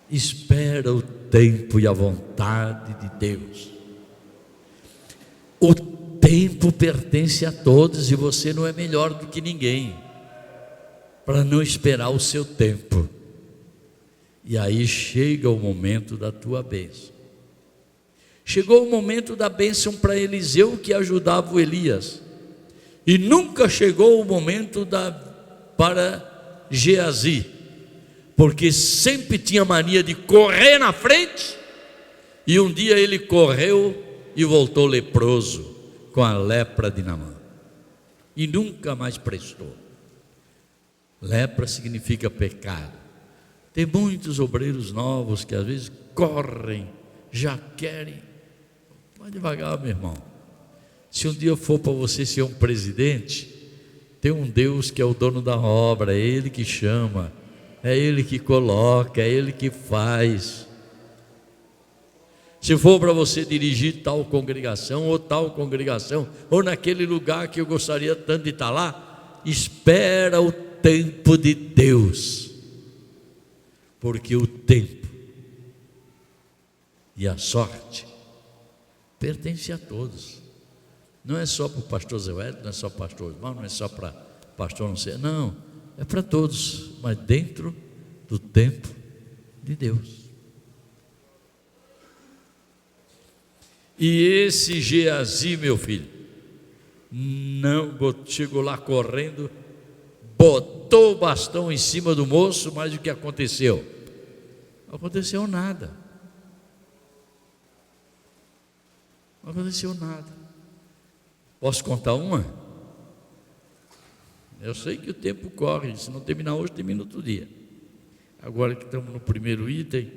Espera o tempo e a vontade de Deus. O tempo pertence a todos e você não é melhor do que ninguém para não esperar o seu tempo. E aí chega o momento da tua bênção. Chegou o momento da bênção para Eliseu, que ajudava o Elias, e nunca chegou o momento para Geazi, porque sempre tinha mania de correr na frente, e um dia ele correu e voltou leproso, com a lepra de Naamã, e nunca mais prestou. Lepra significa pecado. Tem muitos obreiros novos que às vezes correm, já querem. Vai devagar, meu irmão. Se um dia for para você ser um presidente, tem um Deus que é o dono da obra, é Ele que chama, é Ele que coloca, é Ele que faz. Se for para você dirigir tal congregação, ou naquele lugar que eu gostaria tanto de estar lá, espera o tempo de Deus, porque o tempo e a sorte pertence a todos. Não é só para o pastor Zé Wélio, não é só para o pastor irmão, não é só para o pastor não sei, não, é para todos, mas dentro do tempo de Deus. E esse Geazi, meu filho, não chegou lá correndo, botou o bastão em cima do moço, mas o que aconteceu? Não aconteceu nada. Não aconteceu nada. Posso contar uma? Eu sei que o tempo corre, se não terminar hoje, termina outro dia. Agora que estamos no primeiro item,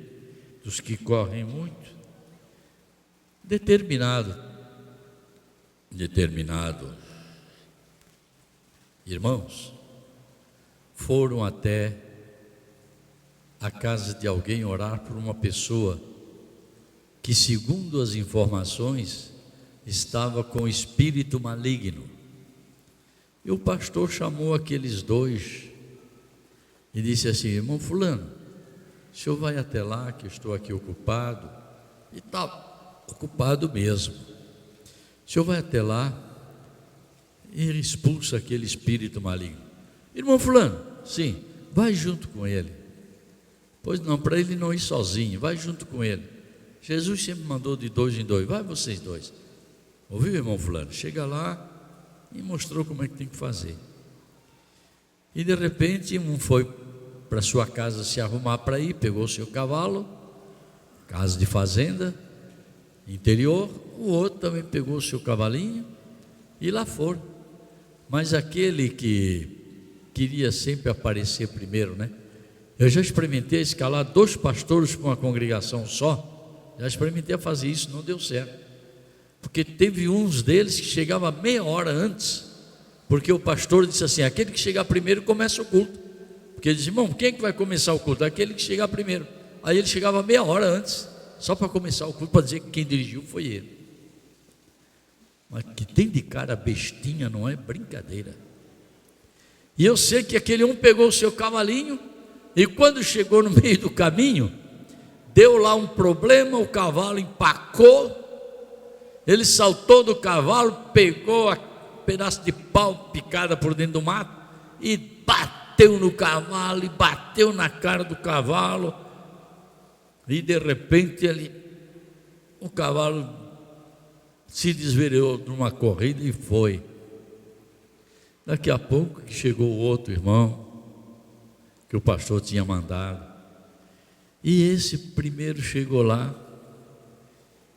dos que correm muito, determinado irmãos foram até a casa de alguém orar por uma pessoa que, segundo as informações, estava com espírito maligno. E o pastor chamou aqueles dois e disse assim: irmão fulano, o senhor vai até lá, que eu estou aqui ocupado, e tal, ocupado mesmo. O senhor vai até lá e ele expulsa aquele espírito maligno. Irmão fulano, sim, vai junto com ele. Pois não, para ele não ir sozinho, vai junto com ele. Jesus sempre mandou de dois em dois, vai vocês dois. Ouviu, irmão fulano? Chega lá e mostrou como é que tem que fazer. E de repente um foi para sua casa se arrumar para ir, pegou o seu cavalo, casa de fazenda, interior. O outro também pegou o seu cavalinho e lá foram. Mas aquele que queria sempre aparecer primeiro, né? Eu já experimentei escalar 2 pastores para uma congregação só. Já experimentei a fazer isso, não deu certo. Porque teve uns deles que chegava meia hora antes, porque o pastor disse assim: aquele que chegar primeiro começa o culto. Porque ele disse: irmão, quem é que vai começar o culto? Aquele que chegar primeiro. Aí ele chegava meia hora antes, só para começar o culto, para dizer que quem dirigiu foi ele. Mas que tem de cara bestinha, não é brincadeira. E eu sei que aquele um pegou o seu cavalinho, e quando chegou no meio do caminho, deu lá um problema, o cavalo empacou, ele saltou do cavalo, pegou um pedaço de pau picada por dentro do mato, e bateu no cavalo, e bateu na cara do cavalo, e de repente o cavalo se desviou numa corrida e foi. Daqui a pouco chegou o outro irmão que o pastor tinha mandado, e esse primeiro chegou lá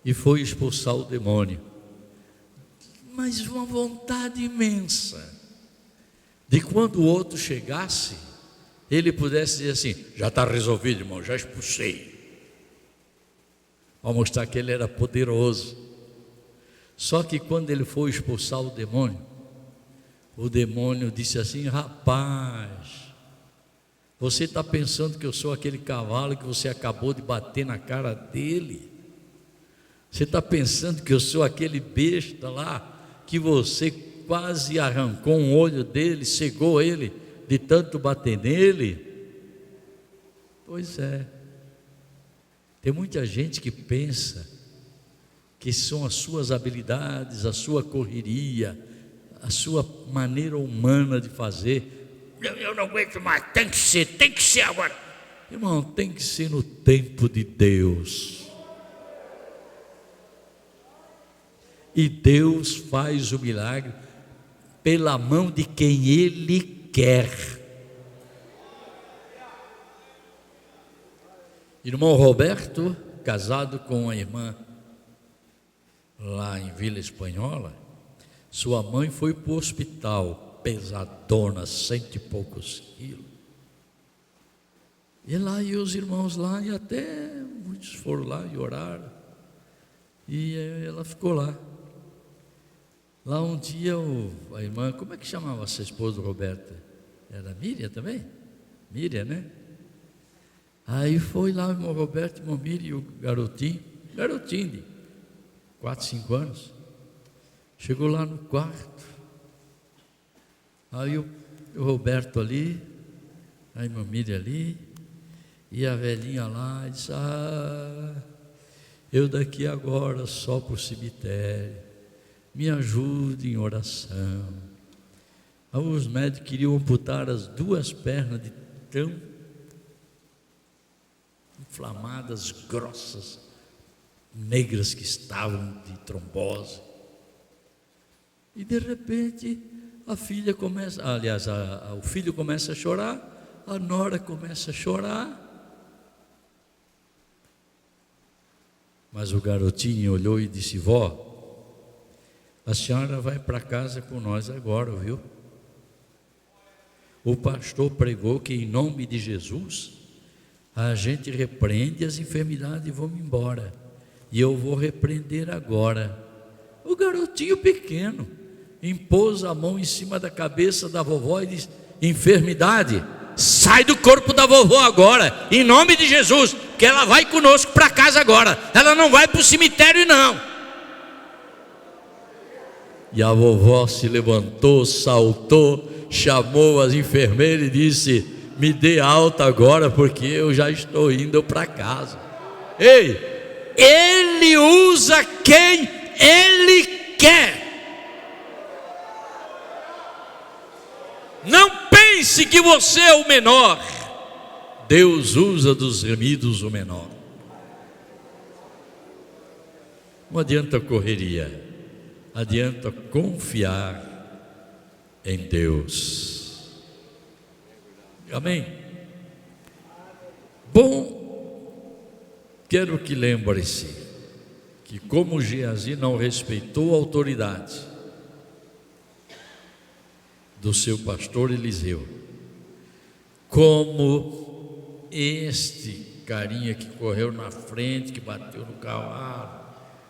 e foi expulsar o demônio, mas uma vontade imensa de quando o outro chegasse, ele pudesse dizer assim: já está resolvido, irmão, já expulsei, para mostrar que ele era poderoso. Só que quando ele foi expulsar o demônio disse assim: rapaz, você está pensando que eu sou aquele cavalo que você acabou de bater na cara dele? Você está pensando que eu sou aquele besta lá que você quase arrancou um olho dele, cegou ele de tanto bater nele? Pois é, tem muita gente que pensa que são as suas habilidades, a sua correria, a sua maneira humana de fazer. Eu não aguento mais, tem que ser agora. Irmão, tem que ser no tempo de Deus. E Deus faz o milagre pela mão de quem Ele quer. Irmão Roberto, casado com a irmã lá em Vila Espanhola, sua mãe foi para o hospital, pesadona, 100 e poucos quilos. E lá e os irmãos lá, e até muitos foram lá e oraram, e ela ficou lá. Lá um dia a irmã, como é que chamava essa esposa do Roberto? Era Miriam também? Miriam, né? Aí foi lá o irmão Roberto, irmão Miriam e o garotinho de 4, 5 anos, chegou lá no quarto, aí o Roberto ali, a irmã Miriam ali, e a velhinha lá, disse: eu daqui agora só para o cemitério, me ajude em oração. Aí os médicos queriam amputar as 2 pernas de tão inflamadas, grossas, negras que estavam de trombose. E de repente a filha começa, aliás, o filho começa a chorar, a nora começa a chorar, mas o garotinho olhou e disse: vó, a senhora vai para casa com nós agora, viu? O pastor pregou que em nome de Jesus a gente repreende as enfermidades e vamos embora. E eu vou repreender agora. O garotinho pequeno impôs a mão em cima da cabeça da vovó e disse: enfermidade, sai do corpo da vovó agora, em nome de Jesus, que ela vai conosco para casa agora, ela não vai para o cemitério não. E a vovó se levantou, saltou, chamou as enfermeiras e disse: me dê alta agora, porque eu já estou indo para casa. Ei, Ele usa quem Ele quer. Não pense que você é o menor. Deus usa dos remidos o menor. Não adianta correria, adianta confiar em Deus. Amém? Bom, quero que lembre-se que como Geazi não respeitou a autoridade do seu pastor Eliseu, como este carinha que correu na frente, que bateu no cavalo,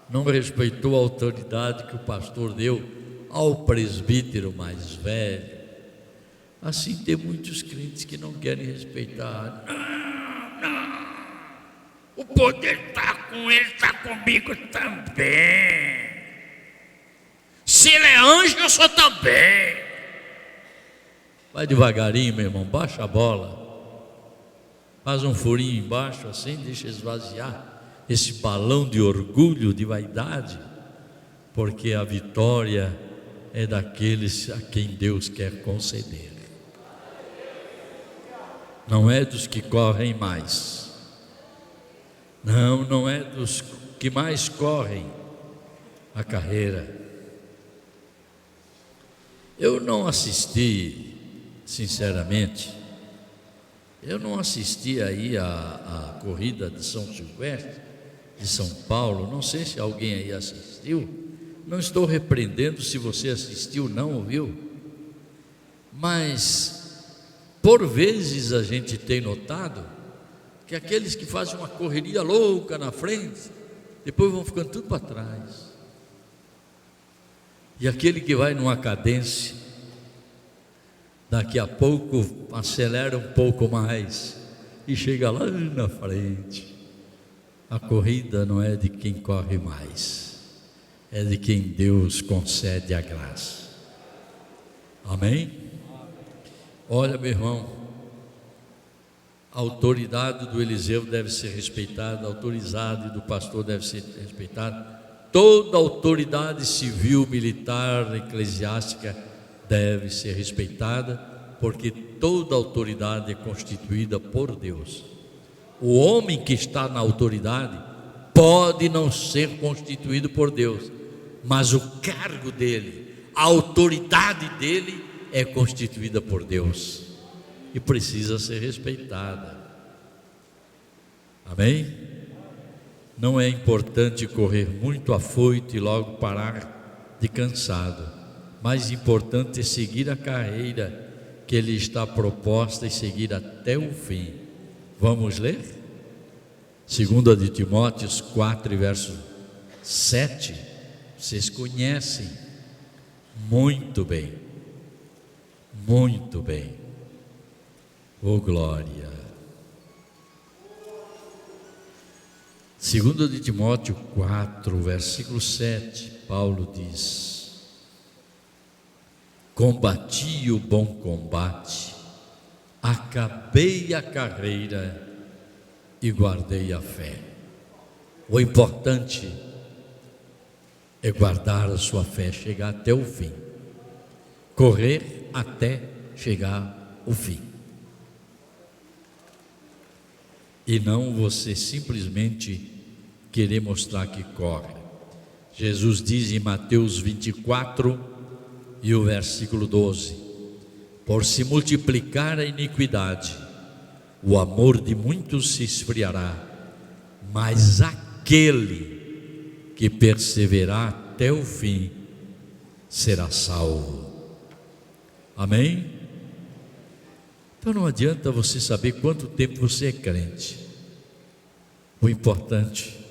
não respeitou a autoridade que o pastor deu ao presbítero mais velho, assim tem muitos crentes que não querem respeitar. Não, o poder está com ele, está comigo também. Se ele é anjo, eu sou também. Vai devagarinho, meu irmão, baixa a bola. Faz um furinho embaixo assim, deixa esvaziar esse balão de orgulho, de vaidade, porque a vitória é daqueles a quem Deus quer conceder. Não é dos que correm mais. Não é dos que mais correm a carreira. Eu não assisti, sinceramente, eu não assisti aí a corrida de São Silvestre, de São Paulo. Não sei se alguém aí assistiu. Não estou repreendendo se você assistiu ou não, viu? Mas, por vezes a gente tem notado que aqueles que fazem uma correria louca na frente, depois vão ficando tudo para trás. E aquele que vai numa cadência, daqui a pouco acelera um pouco mais e chega lá na frente. A corrida não é de quem corre mais, é de quem Deus concede a graça. Amém? Olha, meu irmão, a autoridade do Eliseu deve ser respeitada, a autoridade do pastor deve ser respeitada. Toda autoridade civil, militar, eclesiástica deve ser respeitada, porque toda autoridade é constituída por Deus. O homem que está na autoridade pode não ser constituído por Deus, mas o cargo dele, a autoridade dele é constituída por Deus e precisa ser respeitada. Amém? Não é importante correr muito afoito e logo parar de cansado. Mais importante é seguir a carreira que lhe está proposta e seguir até o fim. Vamos ler? 2 de Timóteo 4, verso 7. Vocês conhecem muito bem. Muito bem. Oh glória. 2 de Timóteo 4, versículo 7, Paulo diz: combati o bom combate, acabei a carreira e guardei a fé. O importante é guardar a sua fé, chegar até o fim, correr até chegar ao fim, e não você simplesmente querer mostrar que corre. Jesus diz em Mateus 24 e o versículo 12: por se multiplicar a iniquidade, o amor de muitos se esfriará, mas aquele que perseverar até o fim será salvo. Amém? Então não adianta você saber quanto tempo você é crente. O importante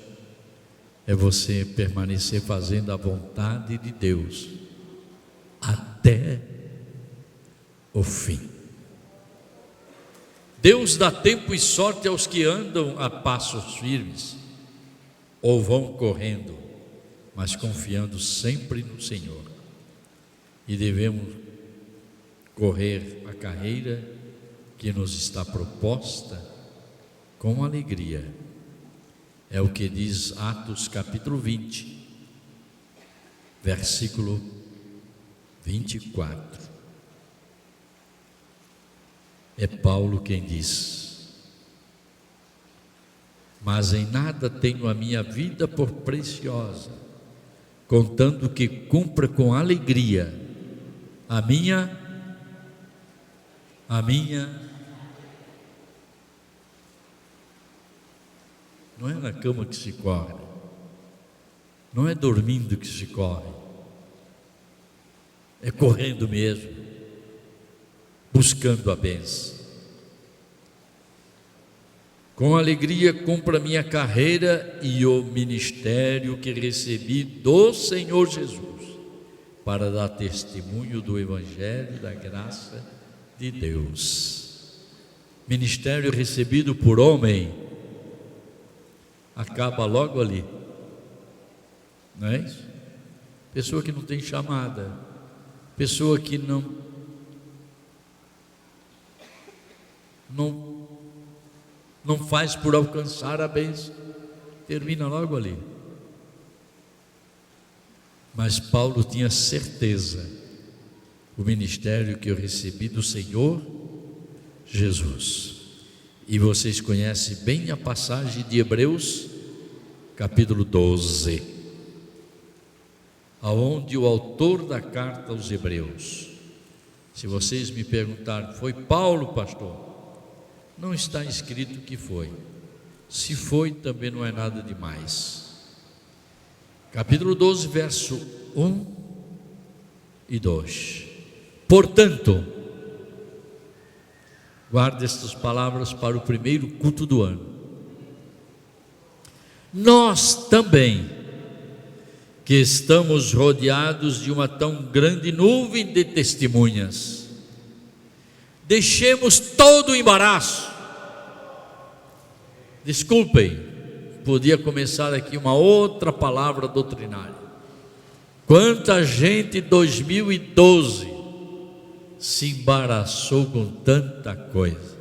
é você permanecer fazendo a vontade de Deus até o fim. Deus dá tempo e sorte aos que andam a passos firmes ou vão correndo, mas confiando sempre no Senhor. E devemos correr a carreira que nos está proposta com alegria. É o que diz Atos capítulo 20, versículo 24. É Paulo quem diz: mas em nada tenho a minha vida por preciosa, contando que cumpra com alegria a minha não é na cama que se corre, não é dormindo que se corre, é correndo mesmo, buscando a bênção. Com alegria cumpro a minha carreira e o ministério que recebi do Senhor Jesus, para dar testemunho do Evangelho da graça de Deus. Ministério recebido por homem acaba logo ali, não é isso? pessoa que não tem chamada, pessoa que não faz por alcançar a bênção, termina logo ali. Mas Paulo tinha certeza, o ministério que eu recebi do Senhor Jesus. E vocês conhecem bem a passagem de Hebreus, capítulo 12, aonde o autor da carta aos Hebreus, se vocês me perguntarem, foi Paulo, pastor? Não está escrito que foi. Se foi, também não é nada demais. Capítulo 12, verso 1 e 2. Portanto, guarde estas palavras para o primeiro culto do ano. Nós também, que estamos rodeados de uma tão grande nuvem de testemunhas, deixemos todo o embaraço. Desculpem, podia começar aqui uma outra palavra doutrinária. Quanta gente em 2012 se embaraçou com tanta coisa,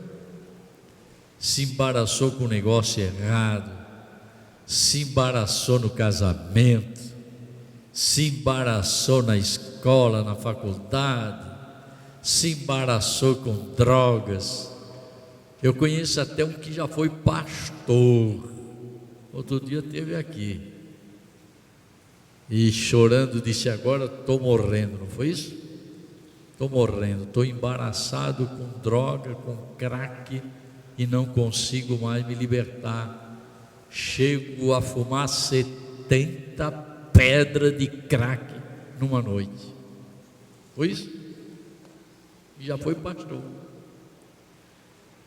se embaraçou com o negócio errado, se embaraçou no casamento, se embaraçou na escola, na faculdade, se embaraçou com drogas. Eu conheço até um que já foi pastor, outro dia esteve aqui, e chorando disse, agora estou morrendo, não foi isso? Estou morrendo, estou embaraçado com droga, com crack, e não consigo mais me libertar. Chego a fumar 70 pedras de crack numa noite. Foi isso? E já foi pastor.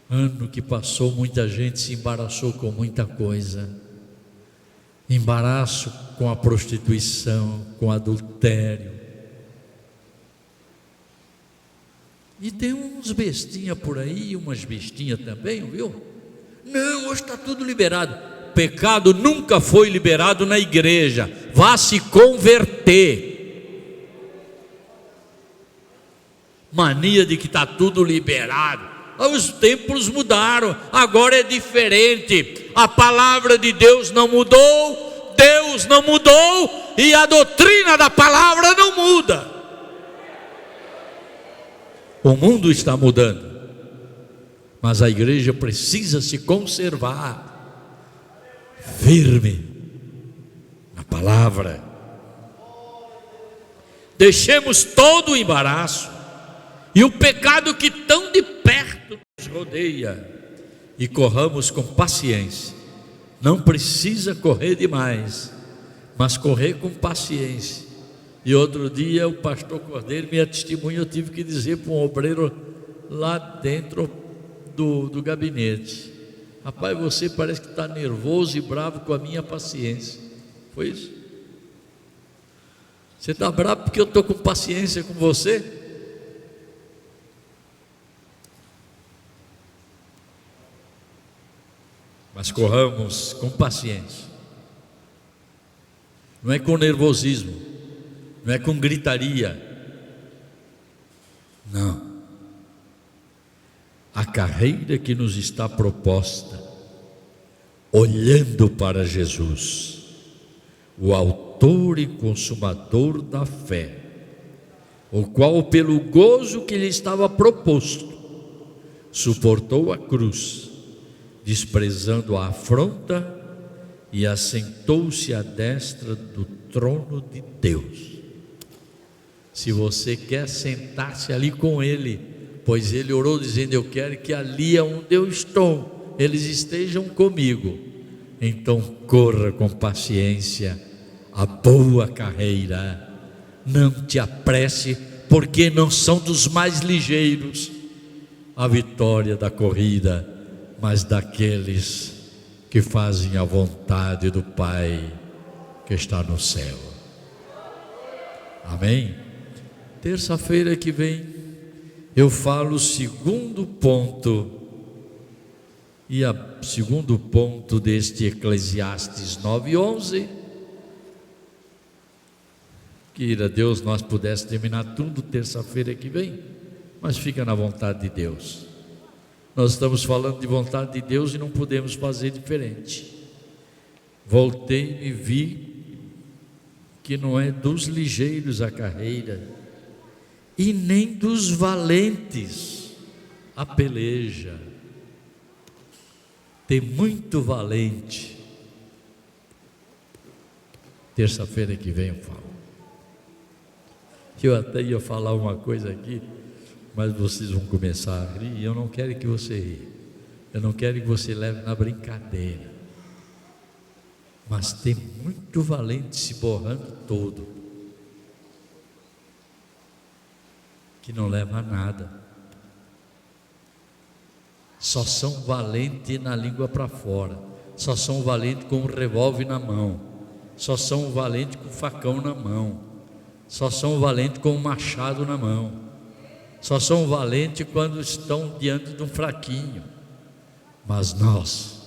Ano que passou, muita gente se embaraçou com muita coisa. Embaraço com a prostituição, com adultério. E tem uns bestinhas por aí, umas bestinhas também, viu? Não, hoje está tudo liberado. Pecado nunca foi liberado na igreja. Vá se converter. Mania de que está tudo liberado. Os tempos mudaram, agora é diferente. A palavra de Deus não mudou, Deus não mudou, e a doutrina da palavra não muda. O mundo está mudando, mas a igreja precisa se conservar firme na palavra. Deixemos todo o embaraço e o pecado que tão de perto nos rodeia e corramos com paciência. Não precisa correr demais, mas correr com paciência. E outro dia o pastor Cordeiro, minha testemunha, eu tive que dizer para um obreiro lá dentro do gabinete: rapaz, você parece que está nervoso e bravo com a minha paciência. Foi isso? Você está bravo porque eu estou com paciência com você? Mas corramos com paciência. Não é com nervosismo, não é com gritaria. Não. A carreira que nos está proposta, olhando para Jesus, o autor e consumador da fé, o qual, pelo gozo que lhe estava proposto, suportou a cruz, desprezando a afronta, e assentou-se à destra do trono de Deus. Se você quer sentar-se ali com Ele, pois Ele orou dizendo: eu quero que ali onde eu estou, eles estejam comigo. Então corra com paciência a boa carreira, não te apresse, porque não são dos mais ligeiros a vitória da corrida, mas daqueles que fazem a vontade do Pai que está no céu. Amém? Terça-feira que vem eu falo o segundo ponto, e o segundo ponto deste Eclesiastes 9:11, Queira Deus nós pudéssemos terminar tudo terça-feira que vem, mas fica na vontade de Deus. Nós estamos falando de vontade de Deus e não podemos fazer diferente. Voltei e vi que não é dos ligeiros a carreira, e nem dos valentes a peleja. Tem muito valente. Terça-feira que vem eu falo. Eu até ia falar uma coisa aqui, mas vocês vão começar a rir, e eu não quero que você ria. Eu não quero que você leve na brincadeira. Mas tem muito valente se borrando todo, que não leva a nada. Só são valentes na língua para fora, só são valentes com um revólver na mão, só são valentes com facão na mão, só são valentes com um machado na mão, só são valentes quando estão diante de um fraquinho. Mas nós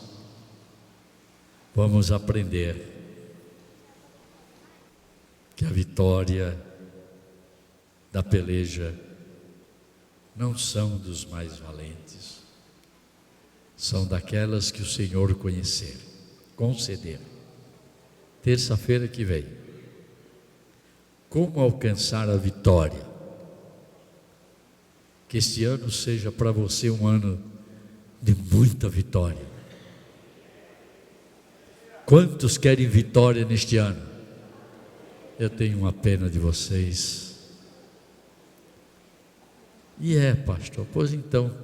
vamos aprender que a vitória da peleja não são dos mais valentes, são daquelas que o Senhor conceder. Terça-feira que vem, como alcançar a vitória? Que este ano seja para você um ano de muita vitória. Quantos querem vitória neste ano? Eu tenho uma pena de vocês. Pastor, pois então,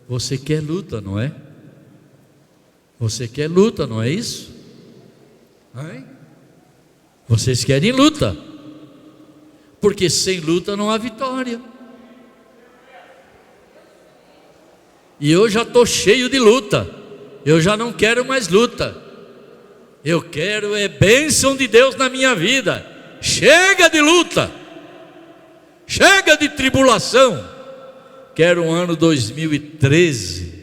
você quer luta, não é? Você quer luta, não é isso? Vocês querem luta, porque sem luta não há vitória. E eu já estou cheio de luta, eu já não quero mais luta, eu quero bênção de Deus na minha vida. Chega de luta, chega de tribulação. Quero um ano 2013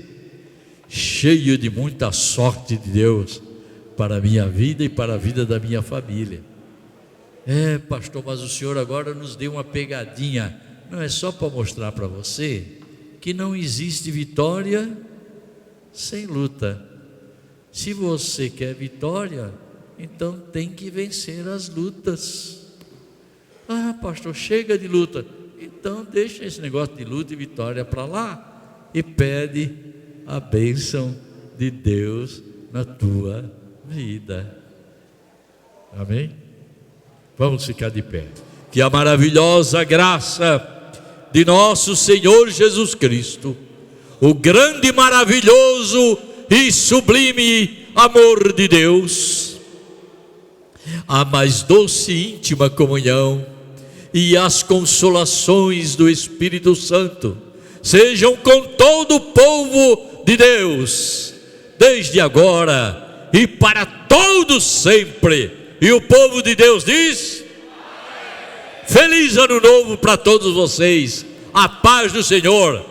cheio de muita sorte de Deus para a minha vida e para a vida da minha família. Pastor, mas o senhor agora nos deu uma pegadinha. Não, é só para mostrar para você que não existe vitória sem luta. Se você quer vitória, então tem que vencer as lutas. Pastor, chega de luta. Então deixa esse negócio de luta e vitória para lá e pede a bênção de Deus na tua vida. Amém? Vamos ficar de pé. Que a maravilhosa graça de nosso Senhor Jesus Cristo, o grande, maravilhoso e sublime amor de Deus, a mais doce e íntima comunhão e as consolações do Espírito Santo sejam com todo o povo de Deus, desde agora e para todos sempre. E o povo de Deus diz: feliz ano novo para todos vocês, a paz do Senhor,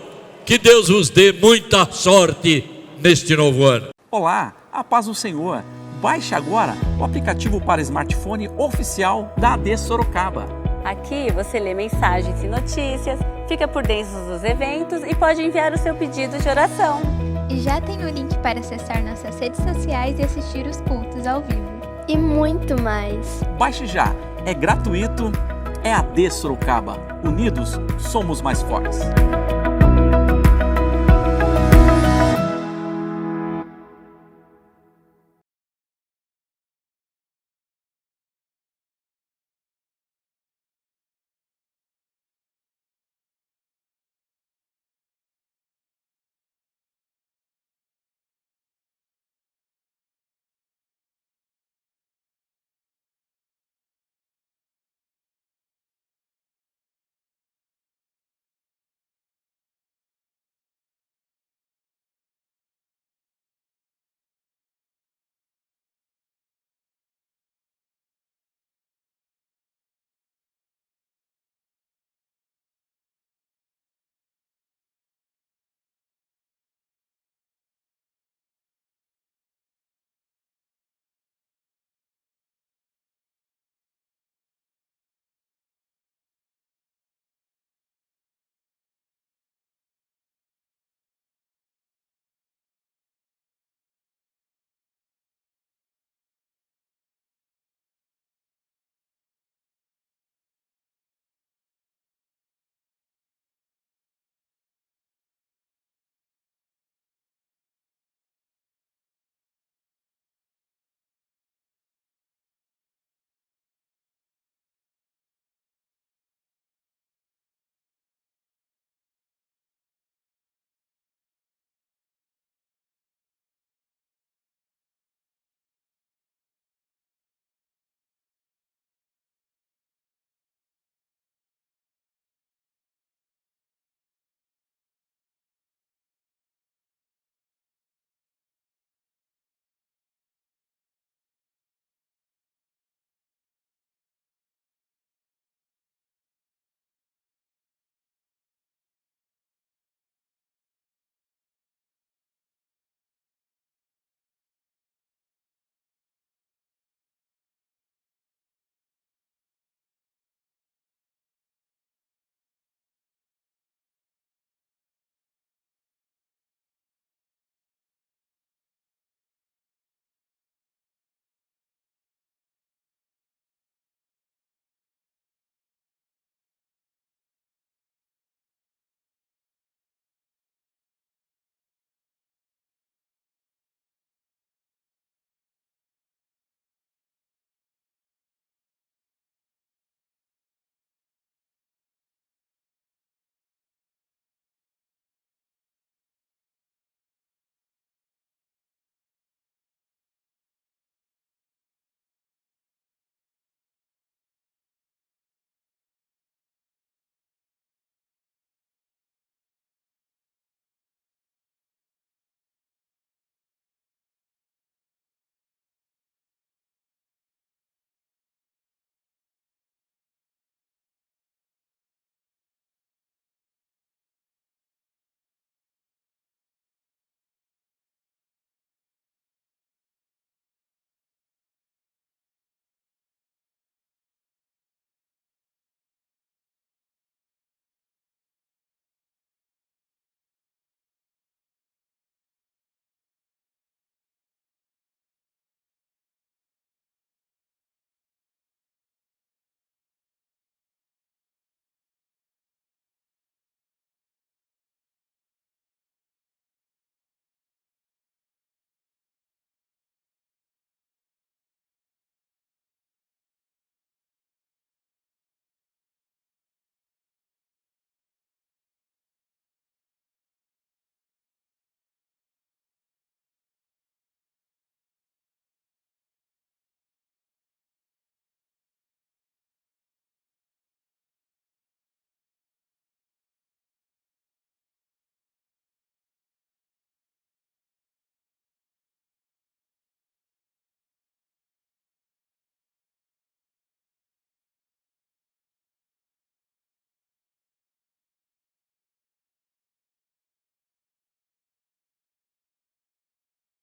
que Deus vos dê muita sorte neste novo ano. Olá, a paz do Senhor. Baixe agora o aplicativo para smartphone oficial da AD Sorocaba. Aqui você lê mensagens e notícias, fica por dentro dos eventos e pode enviar o seu pedido de oração. E já tem o link para acessar nossas redes sociais e assistir os cultos ao vivo. E muito mais. Baixe já, é gratuito, é AD Sorocaba. Unidos, somos mais fortes.